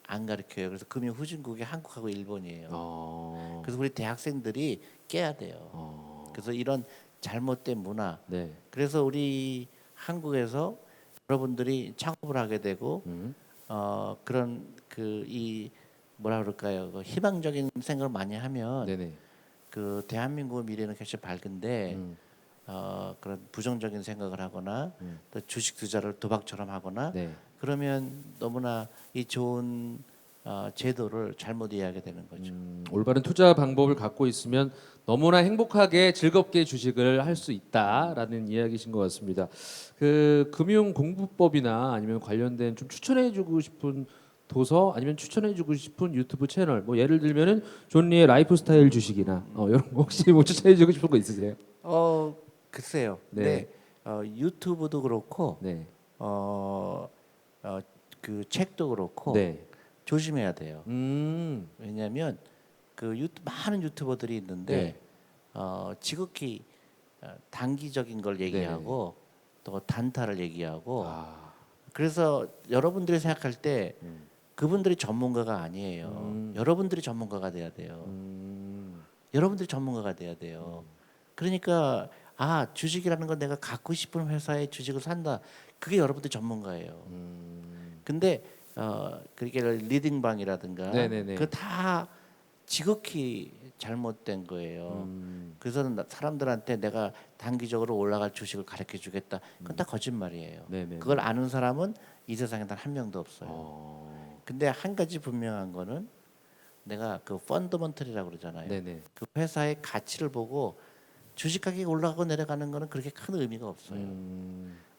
Speaker 2: 안 가르쳐요. 그래서 금융 후진국이 한국하고 일본이에요. 그래서 우리 대학생들이 깨야 돼요. 그래서 이런 잘못된 문화.
Speaker 1: 네.
Speaker 2: 그래서 우리 한국에서 여러분들이 창업을 하게 되고 그런 그 이 뭐라 그럴까요? 그 희망적인 생각을 많이 하면
Speaker 1: 네네.
Speaker 2: 그 대한민국의 미래는 굉장히 밝은데 그런 부정적인 생각을 하거나 또 주식 투자를 도박처럼 하거나
Speaker 1: 네.
Speaker 2: 그러면 너무나 이 좋은 제도를 잘못 이해하게 되는 거죠.
Speaker 1: 올바른 투자 방법을 갖고 있으면 너무나 행복하게 즐겁게 주식을 할 수 있다라는 이야기신 것 같습니다. 그 금융공부법이나 아니면 관련된 좀 추천해주고 싶은 도서 아니면 추천해주고 싶은 유튜브 채널 뭐 예를 들면은 존리의 라이프스타일 주식이나 이런 거 혹시 뭐 추천해주고 싶은 거 있으세요?
Speaker 2: 글쎄요.
Speaker 1: 네.
Speaker 2: 유튜브도 그렇고
Speaker 1: 네.
Speaker 2: 그 책도 그렇고
Speaker 1: 네.
Speaker 2: 조심해야 돼요.
Speaker 1: 음.
Speaker 2: 왜냐하면 그 많은 유튜버들이 있는데 지극히 단기적인 걸 얘기하고 또 단타를 얘기하고
Speaker 1: 아.
Speaker 2: 그래서 여러분들이 생각할 때 그분들이 전문가가 아니에요. 여러분들이 전문가가 돼야 돼요. 여러분들이 전문가가 돼야 돼요. 그러니까 주식이라는 건 내가 갖고 싶은 회사의 주식을 산다. 그게 여러분들 전문가예요. 근데 그렇게 리딩방이라든가
Speaker 1: 네네네.
Speaker 2: 그 다 지극히 잘못된 거예요.
Speaker 1: 음.
Speaker 2: 그래서 사람들한테 내가 단기적으로 올라갈 주식을 가르쳐 주겠다. 그건 다 거짓말이에요.
Speaker 1: 네네.
Speaker 2: 그걸 아는 사람은 이 세상에 단 한 명도 없어요.
Speaker 1: 어.
Speaker 2: 근데 한 가지 분명한 거는 내가 그 펀더먼털이라고 그러잖아요.
Speaker 1: 네네.
Speaker 2: 그 회사의 가치를 보고 주식 가격이 올라가고 내려가는 거는 그렇게 큰 의미가 없어요.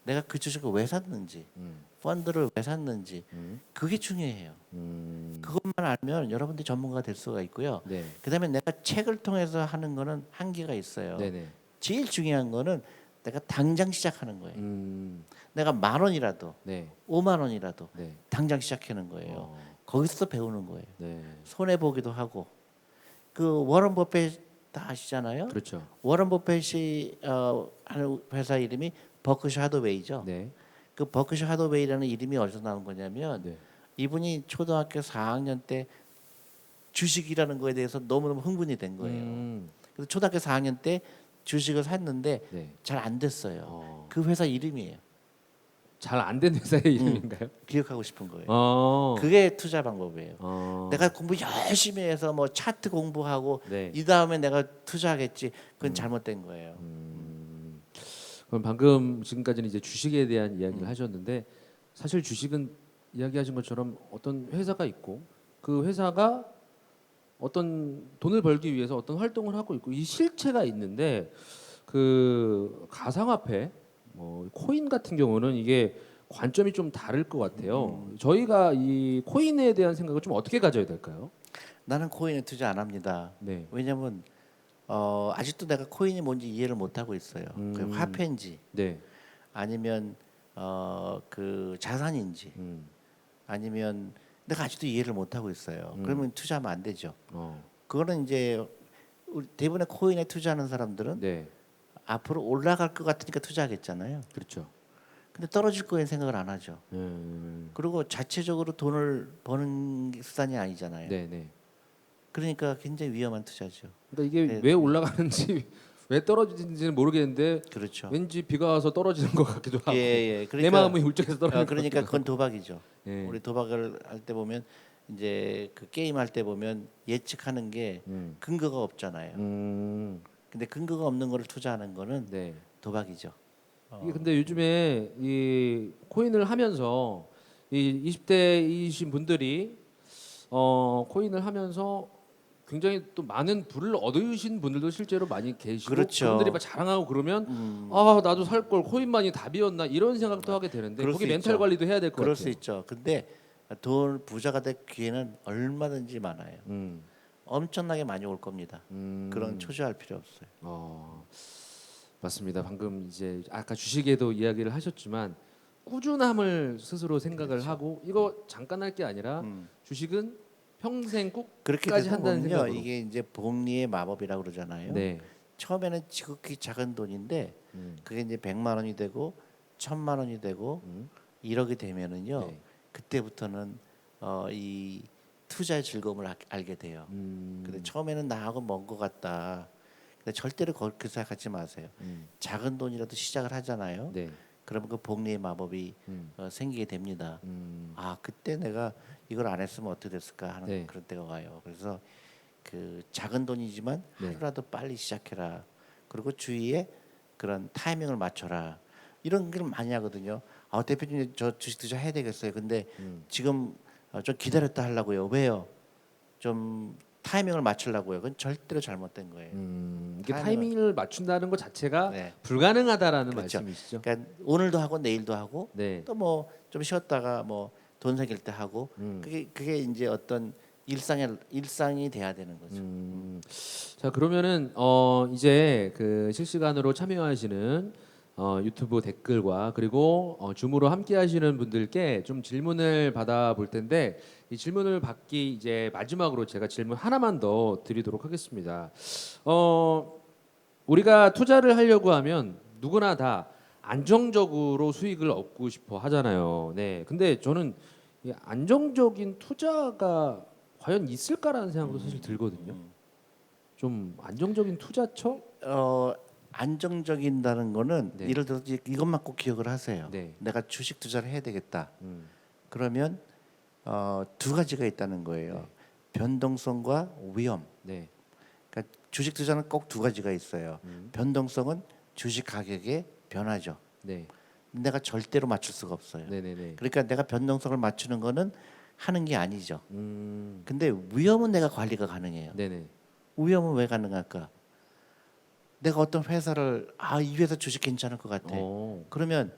Speaker 2: 내가 그 주식을 왜 샀는지, 펀드를 왜 샀는지 그게 중요해요. 그것만 알면 여러분들이 전문가가 될 수가 있고요.
Speaker 1: 네.
Speaker 2: 그다음에 내가 책을 통해서 하는 거는 한계가 있어요.
Speaker 1: 네네.
Speaker 2: 제일 중요한 거는 내가 당장 시작하는 거예요. 내가 10,000원이라도
Speaker 1: 네.
Speaker 2: 50,000원이라도
Speaker 1: 네.
Speaker 2: 당장 시작하는 거예요.
Speaker 1: 어.
Speaker 2: 거기서 배우는 거예요.
Speaker 1: 네.
Speaker 2: 손해 보기도 하고. 그 워런 버핏 다 아시잖아요.
Speaker 1: 그렇죠.
Speaker 2: 워런 버핏이 하는 회사 이름이 버크셔 하더웨이죠.
Speaker 1: 네.
Speaker 2: 그 버크셔 하더웨이라는 이름이 어디서 나온 거냐면
Speaker 1: 네.
Speaker 2: 이분이 초등학교 4학년 때 주식이라는 거에 대해서 너무너무 흥분이 된 거예요. 그래서 초등학교 4학년 때 주식을 샀는데
Speaker 1: 네.
Speaker 2: 잘 안 됐어요.
Speaker 1: 어.
Speaker 2: 그 회사 이름이에요.
Speaker 1: 잘 안 된 회사의 이름인가요?
Speaker 2: 기억하고 싶은 거예요.
Speaker 1: 어.
Speaker 2: 그게 투자 방법이에요.
Speaker 1: 어.
Speaker 2: 내가 공부 열심히 해서 뭐 차트 공부하고
Speaker 1: 네.
Speaker 2: 이 다음에 내가 투자하겠지. 그건 잘못된 거예요.
Speaker 1: 그럼 방금 지금까지는 이제 주식에 대한 이야기를 하셨는데 사실 주식은 이야기하신 것처럼 어떤 회사가 있고 그 회사가 어떤 돈을 벌기 위해서 어떤 활동을 하고 있고 이 실체가 있는데 그 가상화폐 뭐 코인 같은 경우는 이게 관점이 좀 다를 것 같아요. 저희가 이 코인에 대한 생각을 좀 어떻게 가져야 될까요?
Speaker 2: 나는 코인에 투자 안 합니다.
Speaker 1: 네.
Speaker 2: 왜냐면 아직도 내가 코인이 뭔지 이해를 못 하고 있어요. 그 화폐인지
Speaker 1: 네.
Speaker 2: 아니면 그 자산인지 아니면 내가 아직도 이해를 못 하고 있어요. 그러면 투자하면 안 되죠. 그거는 이제 우리 대부분의 코인에 투자하는 사람들은
Speaker 1: 네.
Speaker 2: 앞으로 올라갈 것 같으니까 투자하겠잖아요.
Speaker 1: 그렇죠.
Speaker 2: 근데 떨어질 거에 생각을 안 하죠. 그리고 자체적으로 돈을 버는 수단이 아니잖아요.
Speaker 1: 네, 네.
Speaker 2: 그러니까 굉장히 위험한 투자죠.
Speaker 1: 그러니까 이게
Speaker 2: 네.
Speaker 1: 왜 올라가는지 왜 떨어지는지는 모르겠는데
Speaker 2: 그렇죠.
Speaker 1: 왠지 비가 와서 떨어지는 것 같기도 하고
Speaker 2: 예.
Speaker 1: 내 마음은 울적해서 떨어지는
Speaker 2: 그러니까
Speaker 1: 것
Speaker 2: 그건 도박이죠.
Speaker 1: 예.
Speaker 2: 우리 도박을 할 때 보면 이제 그 게임 할 때 보면 예측하는 게 근거가 없잖아요. 근데 근거가 없는 거를 투자하는 거는
Speaker 1: 네.
Speaker 2: 도박이죠.
Speaker 1: 이게 근데 요즘에 이 코인을 하면서 이 20대이신 분들이 코인을 하면서 굉장히 또 많은 부를 얻으신 분들도 실제로 많이 계시고
Speaker 2: 그렇죠.
Speaker 1: 그분들이 막 자랑하고 그러면 아 나도 살 걸 코인만이 답이었나 이런 생각도 하게 되는데
Speaker 2: 그럴
Speaker 1: 거기
Speaker 2: 수
Speaker 1: 멘탈
Speaker 2: 있죠.
Speaker 1: 관리도 해야 될 것
Speaker 2: 그럴
Speaker 1: 같아요.
Speaker 2: 수 있죠. 근데 돈 부자가 될 기회는 얼마든지 많아요. 엄청나게 많이 올 겁니다. 그런 초조할 필요 없어요.
Speaker 1: 맞습니다. 방금 이제 아까 주식에도 이야기를 하셨지만 꾸준함을 스스로 생각을
Speaker 2: 그렇죠.
Speaker 1: 하고 이거 잠깐 할 게 아니라 주식은 평생
Speaker 2: 그렇게
Speaker 1: 끝까지
Speaker 2: 되다
Speaker 1: 한다는
Speaker 2: 보면요,
Speaker 1: 생각으로.
Speaker 2: 이게 이제 복리의 마법이라고 그러잖아요.
Speaker 1: 네.
Speaker 2: 처음에는 지극히 작은 돈인데 그게 이제 100만 원이 되고 1,000만 원이 되고 1억이 되면은요,
Speaker 1: 네.
Speaker 2: 그때부터는 이 투자의 즐거움을 알게 돼요. 근데 처음에는 나하고 먼 것 같다. 근데 절대로 그렇게 생각하지 마세요. 작은 돈이라도 시작을 하잖아요.
Speaker 1: 네.
Speaker 2: 그러면 그 복리의 마법이 생기게 됩니다. 아 그때 내가 이걸 안 했으면 어떻게 됐을까 하는
Speaker 1: 네.
Speaker 2: 그런 때가 와요. 그래서 그 작은 돈이지만
Speaker 1: 네.
Speaker 2: 하루라도 빨리 시작해라. 그리고 주위에 그런 타이밍을 맞춰라. 이런 걸 많이 하거든요. 대표님 저 주식 투자해야 되겠어요. 근데 지금 좀 기다렸다 하려고요. 왜요? 좀 타이밍을 맞추려고요. 그건 절대로 잘못된 거예요.
Speaker 1: 이게 타이밍을 맞춘다는 것 자체가
Speaker 2: 네.
Speaker 1: 불가능하다라는
Speaker 2: 그렇죠.
Speaker 1: 말씀이시죠?
Speaker 2: 그러니까 오늘도 하고 내일도 하고
Speaker 1: 네.
Speaker 2: 또 뭐 좀 쉬었다가 뭐 돈 생길 때 하고 그게 이제 어떤 일상이 돼야 되는 거죠.
Speaker 1: 자 그러면은 이제 그 실시간으로 참여하시는 유튜브 댓글과 그리고 줌으로 함께하시는 분들께 좀 질문을 받아볼 텐데 이 질문을 받기 이제 마지막으로 제가 질문 하나만 더 드리도록 하겠습니다. 우리가 투자를 하려고 하면 누구나 다 안정적으로 수익을 얻고 싶어 하잖아요. 네. 근데 저는 이 안정적인 투자가 과연 있을까라는 생각도 사실 들거든요. 좀 안정적인 투자처?
Speaker 2: 안정적인다는 거는
Speaker 1: 네.
Speaker 2: 예를 들어서 이것만 꼭 기억을 하세요.
Speaker 1: 네.
Speaker 2: 내가 주식 투자를 해야 되겠다. 그러면 두 가지가 있다는 거예요.
Speaker 1: 네.
Speaker 2: 변동성과 위험.
Speaker 1: 네.
Speaker 2: 그러니까 주식 투자는 꼭 두 가지가 있어요. 변동성은 주식 가격의 변화죠.
Speaker 1: 네.
Speaker 2: 내가 절대로 맞출 수가 없어요.
Speaker 1: 네네네.
Speaker 2: 그러니까 내가 변동성을 맞추는 거는 하는 게 아니죠. 근데 위험은 내가 관리가 가능해요.
Speaker 1: 네네.
Speaker 2: 위험은 왜 가능할까? 내가 어떤 회사를 이 회사 주식 괜찮을 것 같아. 그러면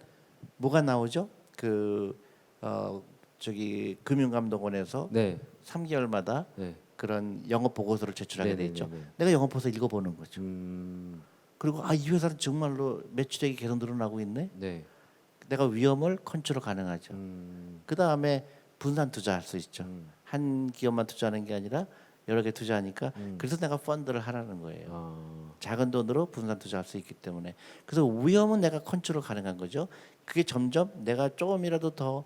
Speaker 2: 뭐가 나오죠? 저기 금융감독원에서
Speaker 1: 네.
Speaker 2: 3개월마다
Speaker 1: 네.
Speaker 2: 그런 영업 보고서를 제출하게 돼 있죠.
Speaker 1: 네네네네.
Speaker 2: 내가 영업 보고서 읽어보는 거죠. 그리고 이 회사는 정말로 매출액이 계속 늘어나고 있네.
Speaker 1: 네.
Speaker 2: 내가 위험을 컨트롤 가능하죠. 그 다음에 분산 투자할 수 있죠. 한 기업만 투자하는 게 아니라 여러 개 투자하니까 그래서 내가 펀드를 하라는 거예요. 작은 돈으로 분산 투자할 수 있기 때문에 그래서 위험은 내가 컨트롤 가능한 거죠. 그게 점점 내가 조금이라도 더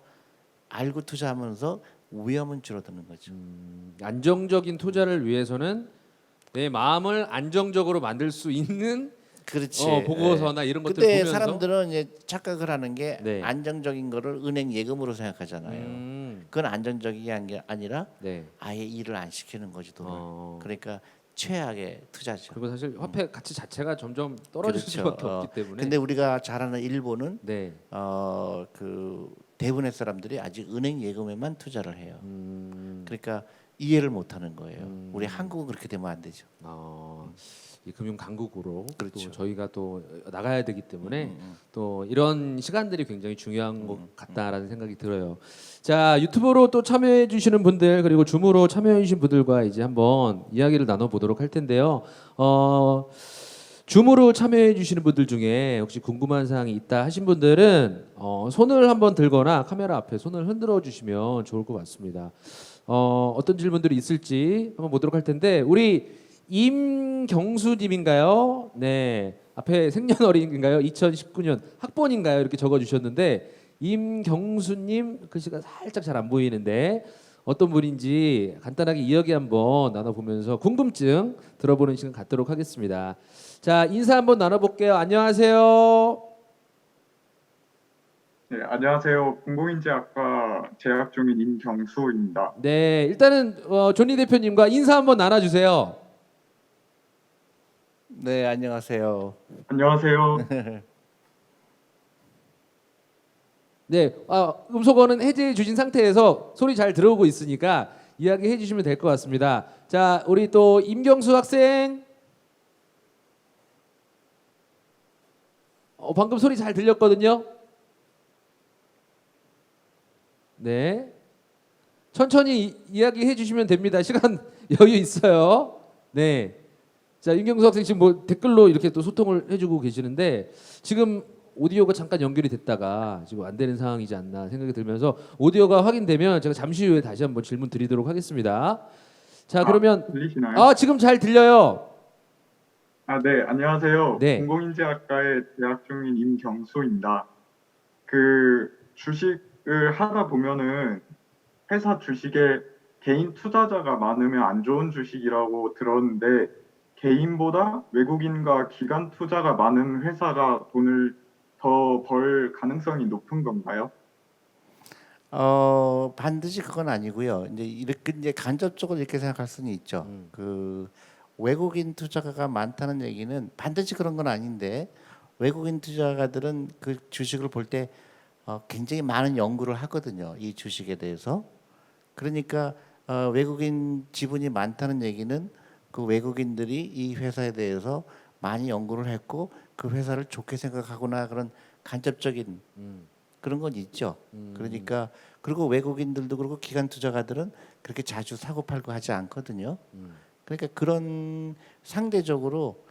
Speaker 2: 알고 투자하면서 위험은 줄어드는 거죠.
Speaker 1: 안정적인 투자를 위해서는 내 마음을 안정적으로 만들 수 있는
Speaker 2: 그렇지.
Speaker 1: 보고서나 이런 것들
Speaker 2: 근데
Speaker 1: 보면서
Speaker 2: 사람들은 이제 착각을 하는 게
Speaker 1: 네.
Speaker 2: 안정적인 거를 은행 예금으로 생각하잖아요. 그건 안정적인 게 아니라
Speaker 1: 네.
Speaker 2: 아예 일을 안 시키는 거지 돈을.
Speaker 1: 어.
Speaker 2: 그러니까 최악의 투자죠.
Speaker 1: 그리고 사실 화폐 가치 자체가 점점 떨어질
Speaker 2: 그렇죠.
Speaker 1: 수밖에 없기 때문에.
Speaker 2: 근데 우리가 잘 아는 일본은
Speaker 1: 네.
Speaker 2: 그 대부분의 사람들이 아직 은행 예금에만 투자를 해요. 그러니까 이해를 못 하는 거예요. 우리 한국은 그렇게 되면 안 되죠.
Speaker 1: 이 금융 강국으로
Speaker 2: 그렇죠.
Speaker 1: 또 저희가 또 나가야 되기 때문에 또 이런 시간들이 굉장히 중요한 것 같다라는 생각이 들어요. 자, 유튜브로 또 참여해 주시는 분들 그리고 줌으로 참여해 주신 분들과 이제 한번 이야기를 나눠 보도록 할 텐데요. 줌으로 참여해 주시는 분들 중에 혹시 궁금한 사항이 있다 하신 분들은 손을 한번 들거나 카메라 앞에 손을 흔들어 주시면 좋을 것 같습니다. 어떤 질문들이 있을지 한번 보도록 할 텐데 우리 임경수님인가요? 네, 앞에 생년월일인가요? 2019년 학번인가요? 이렇게 적어주셨는데 임경수님 글씨가 살짝 잘 안 보이는데 어떤 분인지 간단하게 이야기 한번 나눠보면서 궁금증 들어보는 시간 갖도록 하겠습니다. 자, 인사 한번 나눠볼게요. 안녕하세요.
Speaker 3: 네, 안녕하세요. 공공인지학과 재학 중인 임경수입니다.
Speaker 1: 네, 일단은 존리 대표님과 인사 한번 나눠주세요.
Speaker 2: 네, 안녕하세요.
Speaker 3: 안녕하세요.
Speaker 1: 네, 음소거는 해제해 주신 상태에서 소리 잘 들어오고 있으니까 이야기해 주시면 될 것 같습니다. 자, 우리 또 임경수 학생. 방금 소리 잘 들렸거든요. 네, 천천히 이야기해 주시면 됩니다. 시간 여유 있어요. 네, 자, 임경수 학생 지금 뭐 댓글로 이렇게 또 소통을 해주고 계시는데 지금 오디오가 잠깐 연결이 됐다가 지금 안 되는 상황이지 않나 생각이 들면서 오디오가 확인되면 제가 잠시 후에 다시 한번 질문 드리도록 하겠습니다. 자, 그러면
Speaker 3: 들리시나요?
Speaker 1: 지금 잘 들려요.
Speaker 3: 네, 안녕하세요.
Speaker 1: 네.
Speaker 3: 공공인지학과에 재학 중인 임경수입니다. 그 주식을 하다 보면은 회사 주식에 개인 투자자가 많으면 안 좋은 주식이라고 들었는데 개인보다 외국인과 기관 투자가 많은 회사가 돈을 더 벌 가능성이 높은 건가요?
Speaker 2: 반드시 그건 아니고요. 이제 간접적으로 이렇게 생각할 수는 있죠. 그 외국인 투자가가 많다는 얘기는 반드시 그런 건 아닌데 외국인 투자가들은 그 주식을 볼 때 굉장히 많은 연구를 하거든요. 이 주식에 대해서. 그러니까 외국인 지분이 많다는 얘기는 그 외국인들이 이 회사에 대해서 많이 연구를 했고 그 회사를 좋게 생각하거나 그런 간접적인 그런 건 있죠. 그러니까 그리고 외국인들도 그렇고 기관 투자가들은 그렇게 자주 사고 팔고 하지 않거든요. 그러니까 그런 상대적으로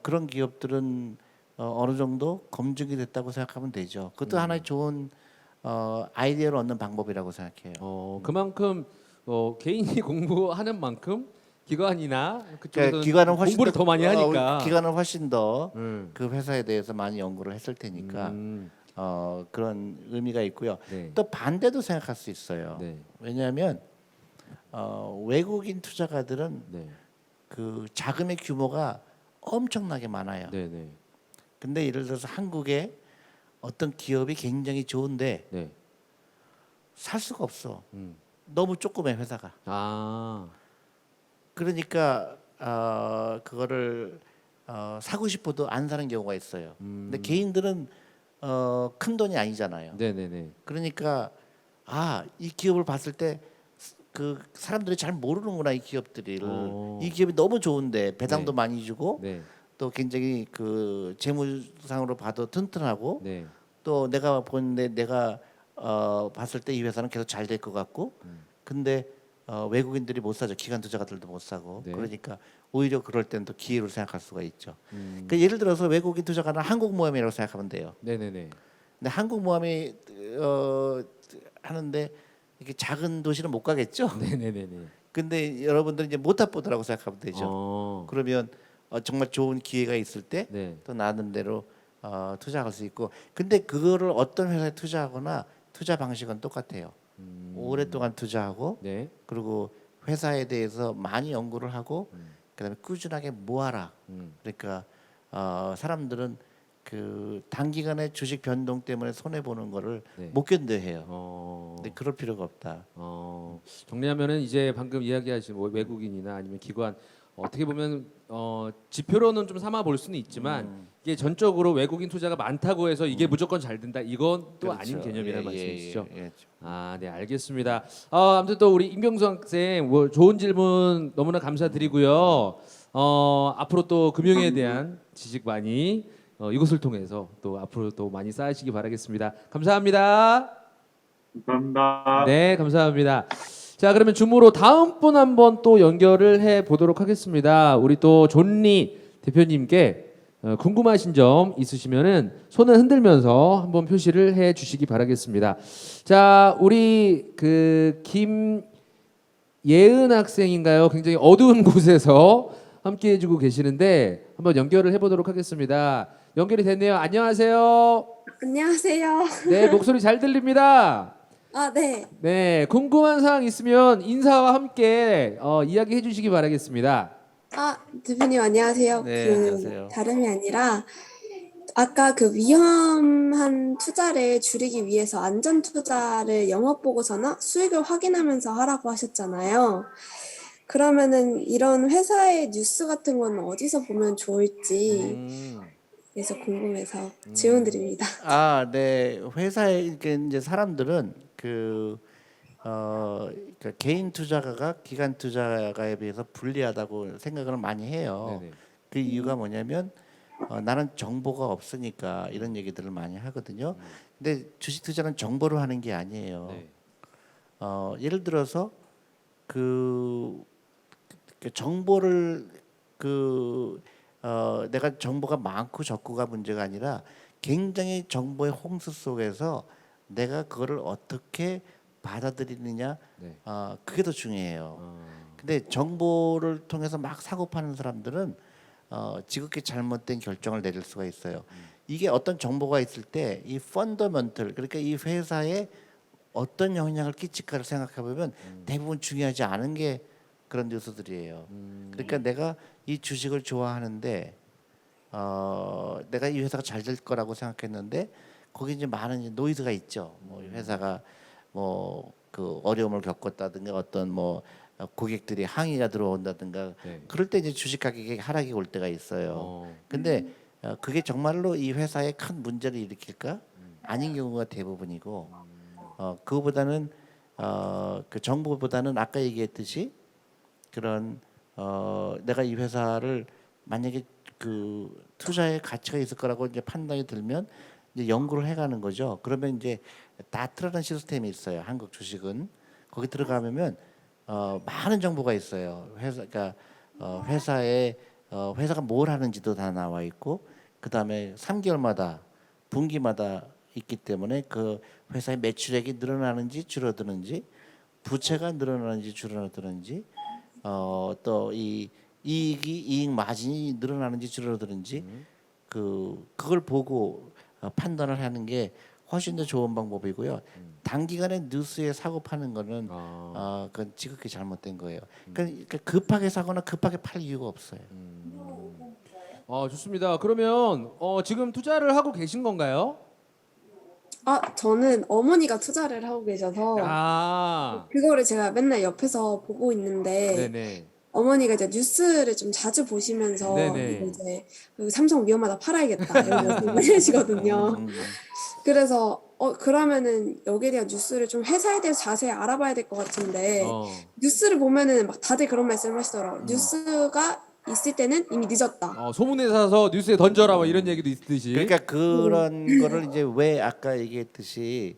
Speaker 2: 그런 기업들은 어느 정도 검증이 됐다고 생각하면 되죠. 그것도 하나의 좋은 아이디어를 얻는 방법이라고 생각해요.
Speaker 1: 그만큼 개인이 공부하는 만큼 기관이나 그쪽에서는
Speaker 2: 그러니까 기관은 훨씬
Speaker 1: 공부를 더 많이 하니까
Speaker 2: 기관은 훨씬 더 그 회사에 대해서 많이 연구를 했을 테니까 그런 의미가 있고요.
Speaker 1: 네.
Speaker 2: 또 반대도 생각할 수 있어요.
Speaker 1: 네.
Speaker 2: 왜냐하면 외국인 투자가들은
Speaker 1: 네.
Speaker 2: 그 자금의 규모가 엄청나게 많아요.
Speaker 1: 네. 네.
Speaker 2: 근데 예를 들어서 한국에 어떤 기업이 굉장히 좋은데
Speaker 1: 네.
Speaker 2: 살 수가 없어. 너무 조그매 회사가. 그러니까 그거를 사고 싶어도 안 사는 경우가 있어요. 근데 개인들은 큰 돈이 아니잖아요.
Speaker 1: 네네네.
Speaker 2: 그러니까 이 기업을 봤을 때 그 사람들이 잘 모르는구나 이 기업들을. 이 기업이 너무 좋은데 배당도
Speaker 1: 네.
Speaker 2: 많이 주고
Speaker 1: 네.
Speaker 2: 또 굉장히 그 재무상으로 봐도 튼튼하고
Speaker 1: 네.
Speaker 2: 또 내가 보는데 내가 봤을 때 이 회사는 계속 잘 될 것 같고 근데 외국인들이 못 사죠. 기관 투자가들도 못 사고
Speaker 1: 네.
Speaker 2: 그러니까 오히려 그럴 때는 또 기회로 생각할 수가 있죠.
Speaker 1: 음.
Speaker 2: 그러니까 예를 들어서 외국인 투자가는 한국모함이라고 생각하면 돼요.
Speaker 1: 네네네.
Speaker 2: 근데 한국모함이 하는데 이렇게 작은 도시는 못 가겠죠.
Speaker 1: 네네네네.
Speaker 2: 근데 여러분들은 이제 모타포드라고 생각하면 되죠.
Speaker 1: 어.
Speaker 2: 그러면 정말 좋은 기회가 있을 때
Speaker 1: 네.
Speaker 2: 또 나름대로 투자할 수 있고 근데 그거를 어떤 회사에 투자하거나 투자 방식은 똑같아요. 오랫동안 투자하고
Speaker 1: 네.
Speaker 2: 그리고 회사에 대해서 많이 연구를 하고 그다음에 꾸준하게 모아라. 그러니까 사람들은 그 단기간에 주식 변동 때문에 손해 보는 거를
Speaker 1: 네.
Speaker 2: 못 견뎌해요.
Speaker 1: 어.
Speaker 2: 근데 그럴 필요가 없다.
Speaker 1: 정리하면은 이제 방금 이야기하신 뭐 외국인이나 아니면 기관 어떻게 보면 지표로는 좀 삼아 볼 수는 있지만 이게 전적으로 외국인 투자가 많다고 해서 이게 무조건 잘 된다 이건 또
Speaker 2: 그렇죠.
Speaker 1: 아닌 개념이라는 말씀이시죠?
Speaker 2: 예.
Speaker 1: 네 알겠습니다. 아무튼 또 우리 임경수 학생 뭐 좋은 질문 너무나 감사드리고요. 앞으로 또 금융에 대한 지식 많이 이것을 통해서 또 앞으로 또 많이 쌓으시기 바라겠습니다. 감사합니다.
Speaker 3: 감사합니다.
Speaker 1: 네, 감사합니다. 자, 그러면 줌으로 다음 분 한번 또 연결을 해 보도록 하겠습니다. 우리 또 존리 대표님께 궁금하신 점 있으시면은 손을 흔들면서 한번 표시를 해 주시기 바라겠습니다. 자, 우리 그 김예은 학생인가요? 굉장히 어두운 곳에서 함께 해주고 계시는데 한번 연결을 해보도록 하겠습니다. 연결이 됐네요. 안녕하세요.
Speaker 4: 안녕하세요.
Speaker 1: 네, 목소리 잘 들립니다.
Speaker 4: 네.
Speaker 1: 네, 궁금한 사항 있으면 인사와 함께 이야기해 주시기 바라겠습니다.
Speaker 4: 대표님 안녕하세요.
Speaker 2: 네, 안녕하세요.
Speaker 4: 다름이 아니라 아까 그 위험한 투자를 줄이기 위해서 안전 투자를 영업 보고서나 수익을 확인하면서 하라고 하셨잖아요. 그러면은 이런 회사의 뉴스 같은 건 어디서 보면 좋을지 그래서 궁금해서 질문 드립니다.
Speaker 2: 네. 회사에 이제 사람들은 그러니까 개인 투자가가 기관 투자가에 비해서 불리하다고 생각을 많이 해요.
Speaker 1: 네네.
Speaker 2: 그 이유가 뭐냐면 나는 정보가 없으니까 이런 얘기들을 많이 하거든요. 근데 주식 투자는 정보로 하는 게 아니에요.
Speaker 1: 네.
Speaker 2: 예를 들어서 그 정보를 내가 정보가 많고 적고가 문제가 아니라 굉장히 정보의 홍수 속에서 내가 그거를 어떻게 받아들이느냐
Speaker 1: 네.
Speaker 2: 그게 더 중요해요. 근데 정보를 통해서 막 사고 파는 사람들은 지극히 잘못된 결정을 내릴 수가 있어요. 이게 어떤 정보가 있을 때 이 펀더멘털 그러니까 이 회사에 어떤 영향을 끼칠까를 생각해 보면 대부분 중요하지 않은 게 그런 뉴스들이에요. 그러니까 내가 이 주식을 좋아하는데 내가 이 회사가 잘 될 거라고 생각했는데 거기 이제 많은 이제 노이즈가 있죠. 뭐 회사가 뭐 그 어려움을 겪었다든가 어떤 뭐 고객들이 항의가 들어온다든가
Speaker 1: 네.
Speaker 2: 그럴 때 이제 주식 가격이 하락이 올 때가 있어요. 근데 그게 정말로 이 회사에 큰 문제를 일으킬까? 아닌 경우가 대부분이고 그거보다는 그 정보보다는 아까 얘기했듯이 그런 내가 이 회사를 만약에 그 투자의 가치가 있을 거라고 이제 판단이 들면 이제 연구를 해가는 거죠. 그러면 이제 다트라는 시스템이 있어요. 한국 주식은 거기 들어가면 많은 정보가 있어요. 그러니까 회사에 회사가 뭘 하는지도 다 나와 있고 그 다음에 3개월마다 분기마다 있기 때문에 그 회사의 매출액이 늘어나는지 줄어드는지 부채가 늘어나는지 줄어드는지 또 이 이익 마진이 늘어나는지 줄어드는지 그걸 보고 판단을 하는 게 훨씬 더 좋은 방법이고요. 단기간에 뉴스에 사고 파는 거는 그건 지극히 잘못된 거예요. 그러니까 급하게 사거나 급하게 팔 이유가 없어요.
Speaker 1: 좋습니다. 그러면 지금 투자를 하고 계신 건가요?
Speaker 4: 저는 어머니가 투자를 하고 계셔서
Speaker 1: 아,
Speaker 4: 그거를 제가 맨날 옆에서 보고 있는데
Speaker 1: 네네.
Speaker 4: 어머니가 이제 뉴스를 좀 자주 보시면서
Speaker 1: 네네.
Speaker 4: 이제 그 삼성 위험하다 팔아야겠다 이런 말씀을 해주시거든요. 그래서 그러면은 여기에 대한 뉴스를 좀 회사에 대해서 자세히 알아봐야 될 것 같은데 뉴스를 보면은 막 다들 그런 말씀을 하시더라고요. 뉴스가 있을 때는 이미 늦었다.
Speaker 1: 소문에 사서 뉴스에 던져라 뭐 이런 얘기도 있듯이.
Speaker 2: 그러니까 그런 거를 이제 왜 아까 얘기했듯이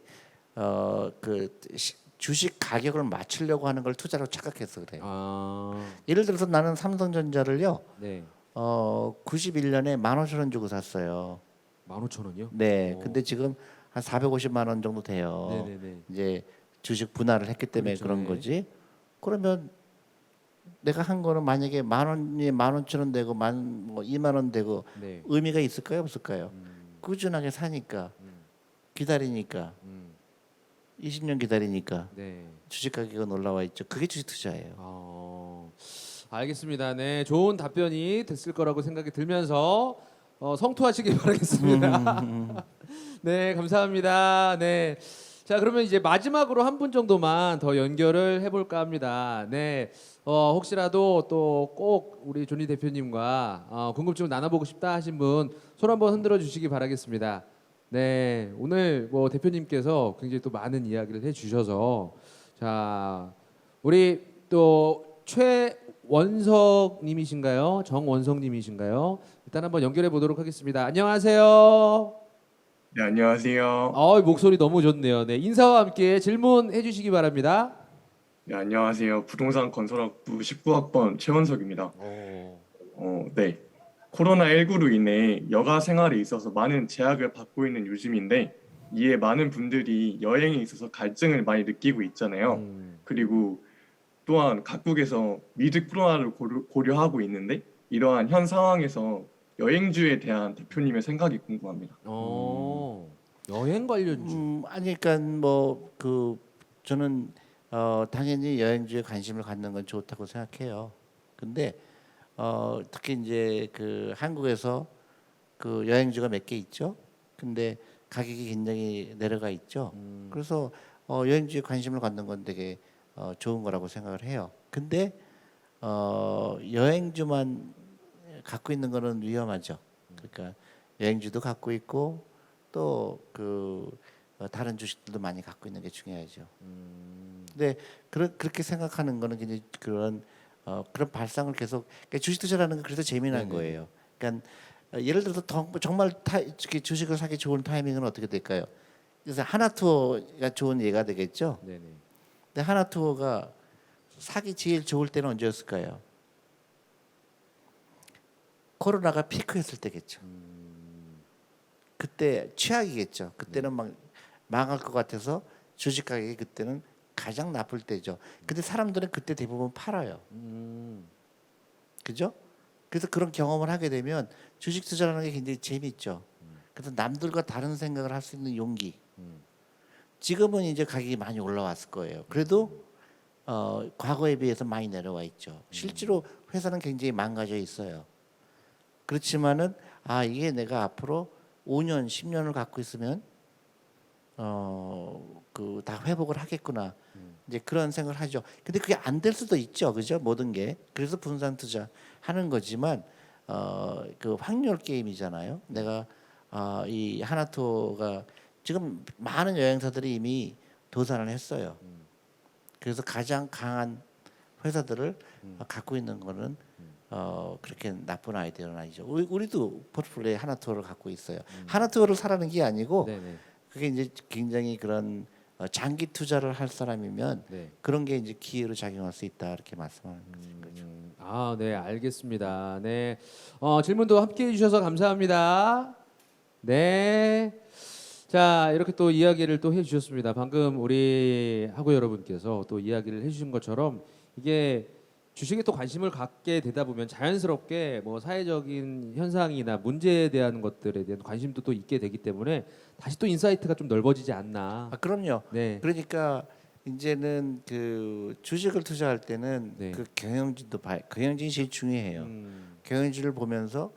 Speaker 2: 주식 가격을 맞추려고 하는 걸 투자로 착각해서 그래요. 예를 들어서 나는 삼성전자를요.
Speaker 1: 네.
Speaker 2: 91년에 15,000원 주고 샀어요.
Speaker 1: 15,000원이요?
Speaker 2: 네. 근데 지금 한 450만 원 정도 돼요.
Speaker 1: 네네네.
Speaker 2: 이제 주식 분할을 했기 때문에
Speaker 1: 그렇죠.
Speaker 2: 그런
Speaker 1: 네.
Speaker 2: 거지. 그러면 내가 한 거는 만약에 10,000원이 15,000원 되고 뭐 2만 원 되고
Speaker 1: 네.
Speaker 2: 의미가 있을까요, 없을까요? 꾸준하게 사니까 기다리니까 20년 기다리니까
Speaker 1: 네.
Speaker 2: 주식 가격은 올라와 있죠. 그게 주식 투자예요.
Speaker 1: 알겠습니다. 네, 좋은 답변이 됐을 거라고 생각이 들면서 성투하시기 바라겠습니다. 네, 감사합니다. 네, 자 그러면 이제 마지막으로 한 분 정도만 더 연결을 해볼까 합니다. 네, 혹시라도 또 꼭 우리 존니 대표님과 궁금증을 나눠보고 싶다 하신 분 손 한번 흔들어 주시기 바라겠습니다. 네, 오늘 뭐 대표님께서 굉장히 또 많은 이야기를 해주셔서 자 우리 또 최원석님이신가요? 정원석님이신가요? 일단 한번 연결해 보도록 하겠습니다. 안녕하세요.
Speaker 3: 네, 안녕하세요.
Speaker 1: 목소리 너무 좋네요. 네, 인사와 함께 질문해 주시기 바랍니다.
Speaker 3: 네, 안녕하세요. 부동산 건설학부 19학번 최원석입니다. 네. 코로나19로 인해 여가 생활에 있어서 많은 제약을 받고 있는 요즘인데 이에 많은 분들이 여행에 있어서 갈증을 많이 느끼고 있잖아요. 그리고 또한 각국에서 위드 코로나를 고려하고 있는데 이러한 현 상황에서 여행주에 대한 대표님의 생각이 궁금합니다.
Speaker 1: 여행 관련주.
Speaker 2: 아니 그러니까 저는 당연히 여행주에 관심을 갖는 건 좋다고 생각해요. 근데 특히 이제 그 한국에서 그 여행주가 몇 개 있죠. 근데 가격이 굉장히 내려가 있죠. 그래서 여행주에 관심을 갖는 건 되게 좋은 거라고 생각을 해요. 근데 여행주만 갖고 있는 거는 위험하죠. 그러니까 여행주도 갖고 있고 또 다른 주식들도 많이 갖고 있는 게 중요하죠. 근데 그렇게 생각하는 거는 굉장히 그런 발상을 계속 그러니까 주식 투자라는 건 그래서 재미난
Speaker 1: 네네.
Speaker 2: 거예요. 그러니까 예를 들어서 정말 주식을 사기 좋은 타이밍은 어떻게 될까요? 그래서 하나투어가 좋은 예가 되겠죠.
Speaker 1: 네네.
Speaker 2: 근데 하나투어가 사기 제일 좋을 때는 언제였을까요? 코로나가 피크했을 때겠죠. 그때 최악이겠죠. 그때는 막 망할 것 같아서 주식 가격이 그때는 가장 나쁠 때죠. 근데 사람들은 그때 대부분 팔아요. 그죠? 그래서 그런 경험을 하게 되면 주식 투자라는 게 굉장히 재밌죠. 그래서 남들과 다른 생각을 할 수 있는 용기. 지금은 이제 가격이 많이 올라왔을 거예요. 그래도 과거에 비해서 많이 내려와 있죠. 실제로 회사는 굉장히 망가져 있어요. 그렇지만은 이게 내가 앞으로 5년, 10년을 갖고 있으면 다 회복을 하겠구나. 이제 그런 생각을 하죠. 근데 그게 안 될 수도 있죠, 그죠? 모든 게. 그래서 분산 투자 하는 거지만 그 확률 게임이잖아요. 내가 이 하나투어가 지금 많은 여행사들이 이미 도산을 했어요. 그래서 가장 강한 회사들을 갖고 있는 거는 그렇게 나쁜 아이디어는 아니죠. 우리도 포트폴리오에 하나투어를 갖고 있어요. 하나투어를 사라는 게 아니고
Speaker 1: 네네.
Speaker 2: 그게 이제 굉장히 그런 장기 투자를 할 사람이면
Speaker 1: 네.
Speaker 2: 그런 게 이제 기회로 작용할 수 있다 이렇게 말씀하는 거죠.
Speaker 1: 네, 알겠습니다. 네, 질문도 함께 해주셔서 감사합니다. 네, 자 이렇게 또 이야기를 또 해주셨습니다. 방금 우리 학우 여러분께서 또 이야기를 해주신 것처럼 이게 주식에 또 관심을 갖게 되다 보면 자연스럽게 뭐 사회적인 현상이나 문제에 대한 것들에 대한 관심도 또 있게 되기 때문에 다시 또 인사이트가 좀 넓어지지 않나.
Speaker 2: 그럼요.
Speaker 1: 네.
Speaker 2: 그러니까 이제는 그 주식을 투자할 때는
Speaker 1: 네.
Speaker 2: 그 경영진도 경영진이 제일 중요해요. 경영진을 보면서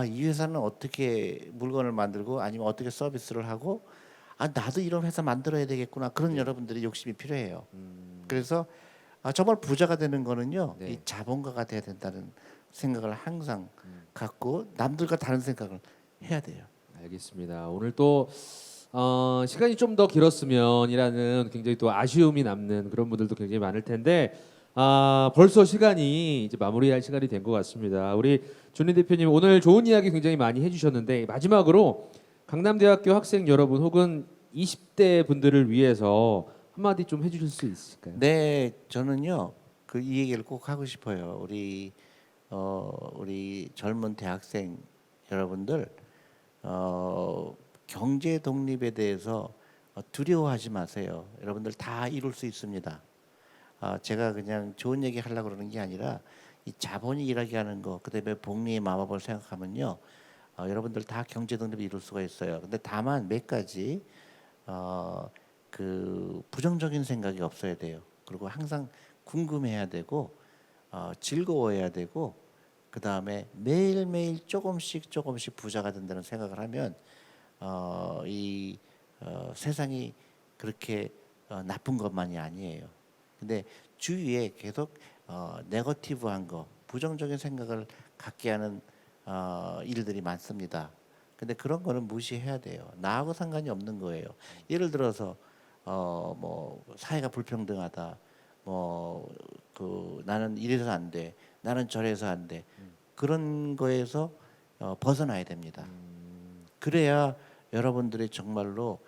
Speaker 2: 이 회사는 어떻게 물건을 만들고 아니면 어떻게 서비스를 하고 나도 이런 회사 만들어야 되겠구나. 그런 여러분들이 욕심이 필요해요. 그래서 정말 부자가 되는 거는요.
Speaker 1: 네.
Speaker 2: 이 자본가가 돼야 된다는 생각을 항상 갖고 남들과 다른 생각을 해야 돼요.
Speaker 1: 알겠습니다. 오늘 또 시간이 좀 더 길었으면이라는 굉장히 또 아쉬움이 남는 그런 분들도 굉장히 많을 텐데 벌써 시간이 이제 마무리할 시간이 된 것 같습니다. 우리 존리 대표님 오늘 좋은 이야기 굉장히 많이 해주셨는데 마지막으로 강남대학교 학생 여러분 혹은 20대 분들을 위해서 한마디 좀 해주실 수 있을까요?
Speaker 2: 네, 저는요 이 얘기를 꼭 하고 싶어요. 우리 젊은 대학생 여러분들 경제 독립에 대해서 두려워하지 마세요. 여러분들 다 이룰 수 있습니다. 제가 그냥 좋은 얘기 하려고 그러는 게 아니라 이 자본이 일하게 하는 거, 그다음에 복리의 마법을 생각하면요, 여러분들 다 경제 독립을 이룰 수가 있어요. 근데 다만 몇 가지 그 부정적인 생각이 없어야 돼요. 그리고 항상 궁금해야 되고 즐거워해야 되고 그 다음에 매일매일 조금씩 부자가 된다는 생각을 하면 세상이 그렇게 나쁜 것만이 아니에요. 근데 주위에 계속 네거티브한 거, 부정적인 생각을 갖게 하는 일들이 많습니다. 근데 그런 거는 무시해야 돼요. 나하고 상관이 없는 거예요. 예를 들어서 뭐 사회가 불평등하다, 나는 이래서 안 돼, 나는 저래서 안 돼, 그런 거에서 벗어나야 됩니다. 그래야 여러분들이 정말로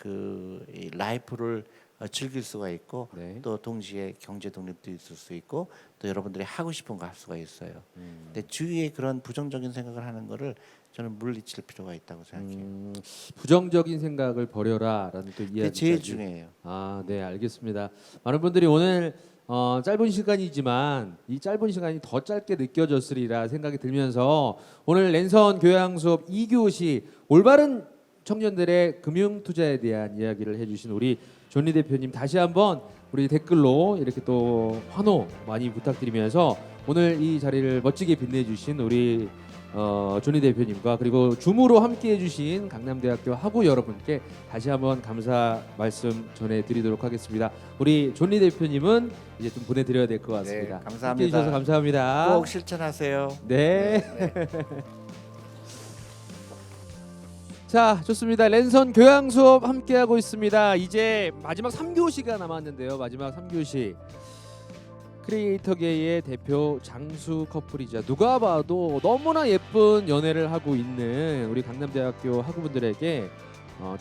Speaker 2: 이 라이프를 즐길 수가 있고
Speaker 1: 네.
Speaker 2: 또 동시에 경제 독립도 있을 수 있고 또 여러분들이 하고 싶은 거 할 수가 있어요. 근데 주위에 그런 부정적인 생각을 하는 거를 저는 물리칠 필요가 있다고 생각해요.
Speaker 1: 부정적인 생각을 버려라라는 또
Speaker 2: 그게
Speaker 1: 이야기까지.
Speaker 2: 제일 중요해요.
Speaker 1: 네, 알겠습니다. 많은 분들이 오늘 짧은 시간이지만 이 짧은 시간이 더 짧게 느껴졌으리라 생각이 들면서 오늘 랜선 교양 수업 2교시 올바른 청년들의 금융 투자에 대한 이야기를 해주신 우리 존리 대표님 다시 한번 우리 댓글로 이렇게 또 환호 많이 부탁드리면서 오늘 이 자리를 멋지게 빛내주신 우리 존리 대표님과 그리고 줌으로 함께해 주신 강남대학교 학우 여러분께 다시 한번 감사 말씀 전해드리도록 하겠습니다. 우리 존리 대표님은 이제 좀 보내드려야 될 것 같습니다.
Speaker 2: 네, 감사합니다.
Speaker 1: 함께해 주셔서 감사합니다.
Speaker 2: 꼭 실천하세요.
Speaker 1: 네.
Speaker 2: 네.
Speaker 1: 자, 좋습니다. 랜선 교양 수업 함께하고 있습니다. 이제 마지막 3교시가 남았는데요. 마지막 3교시. 크리에이터계의 대표 장수 커플이자 누가 봐도 너무나 예쁜 연애를 하고 있는 우리 강남대학교 학우분들에게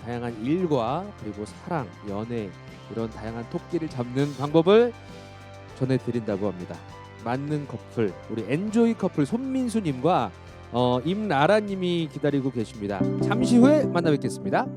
Speaker 1: 다양한 일과 그리고 사랑, 연애 이런 다양한 토끼를 잡는 방법을 전해드린다고 합니다. 맞는 커플, 우리 엔조이 커플 손민수님과 임나라님이 기다리고 계십니다. 잠시 후에 만나 뵙겠습니다.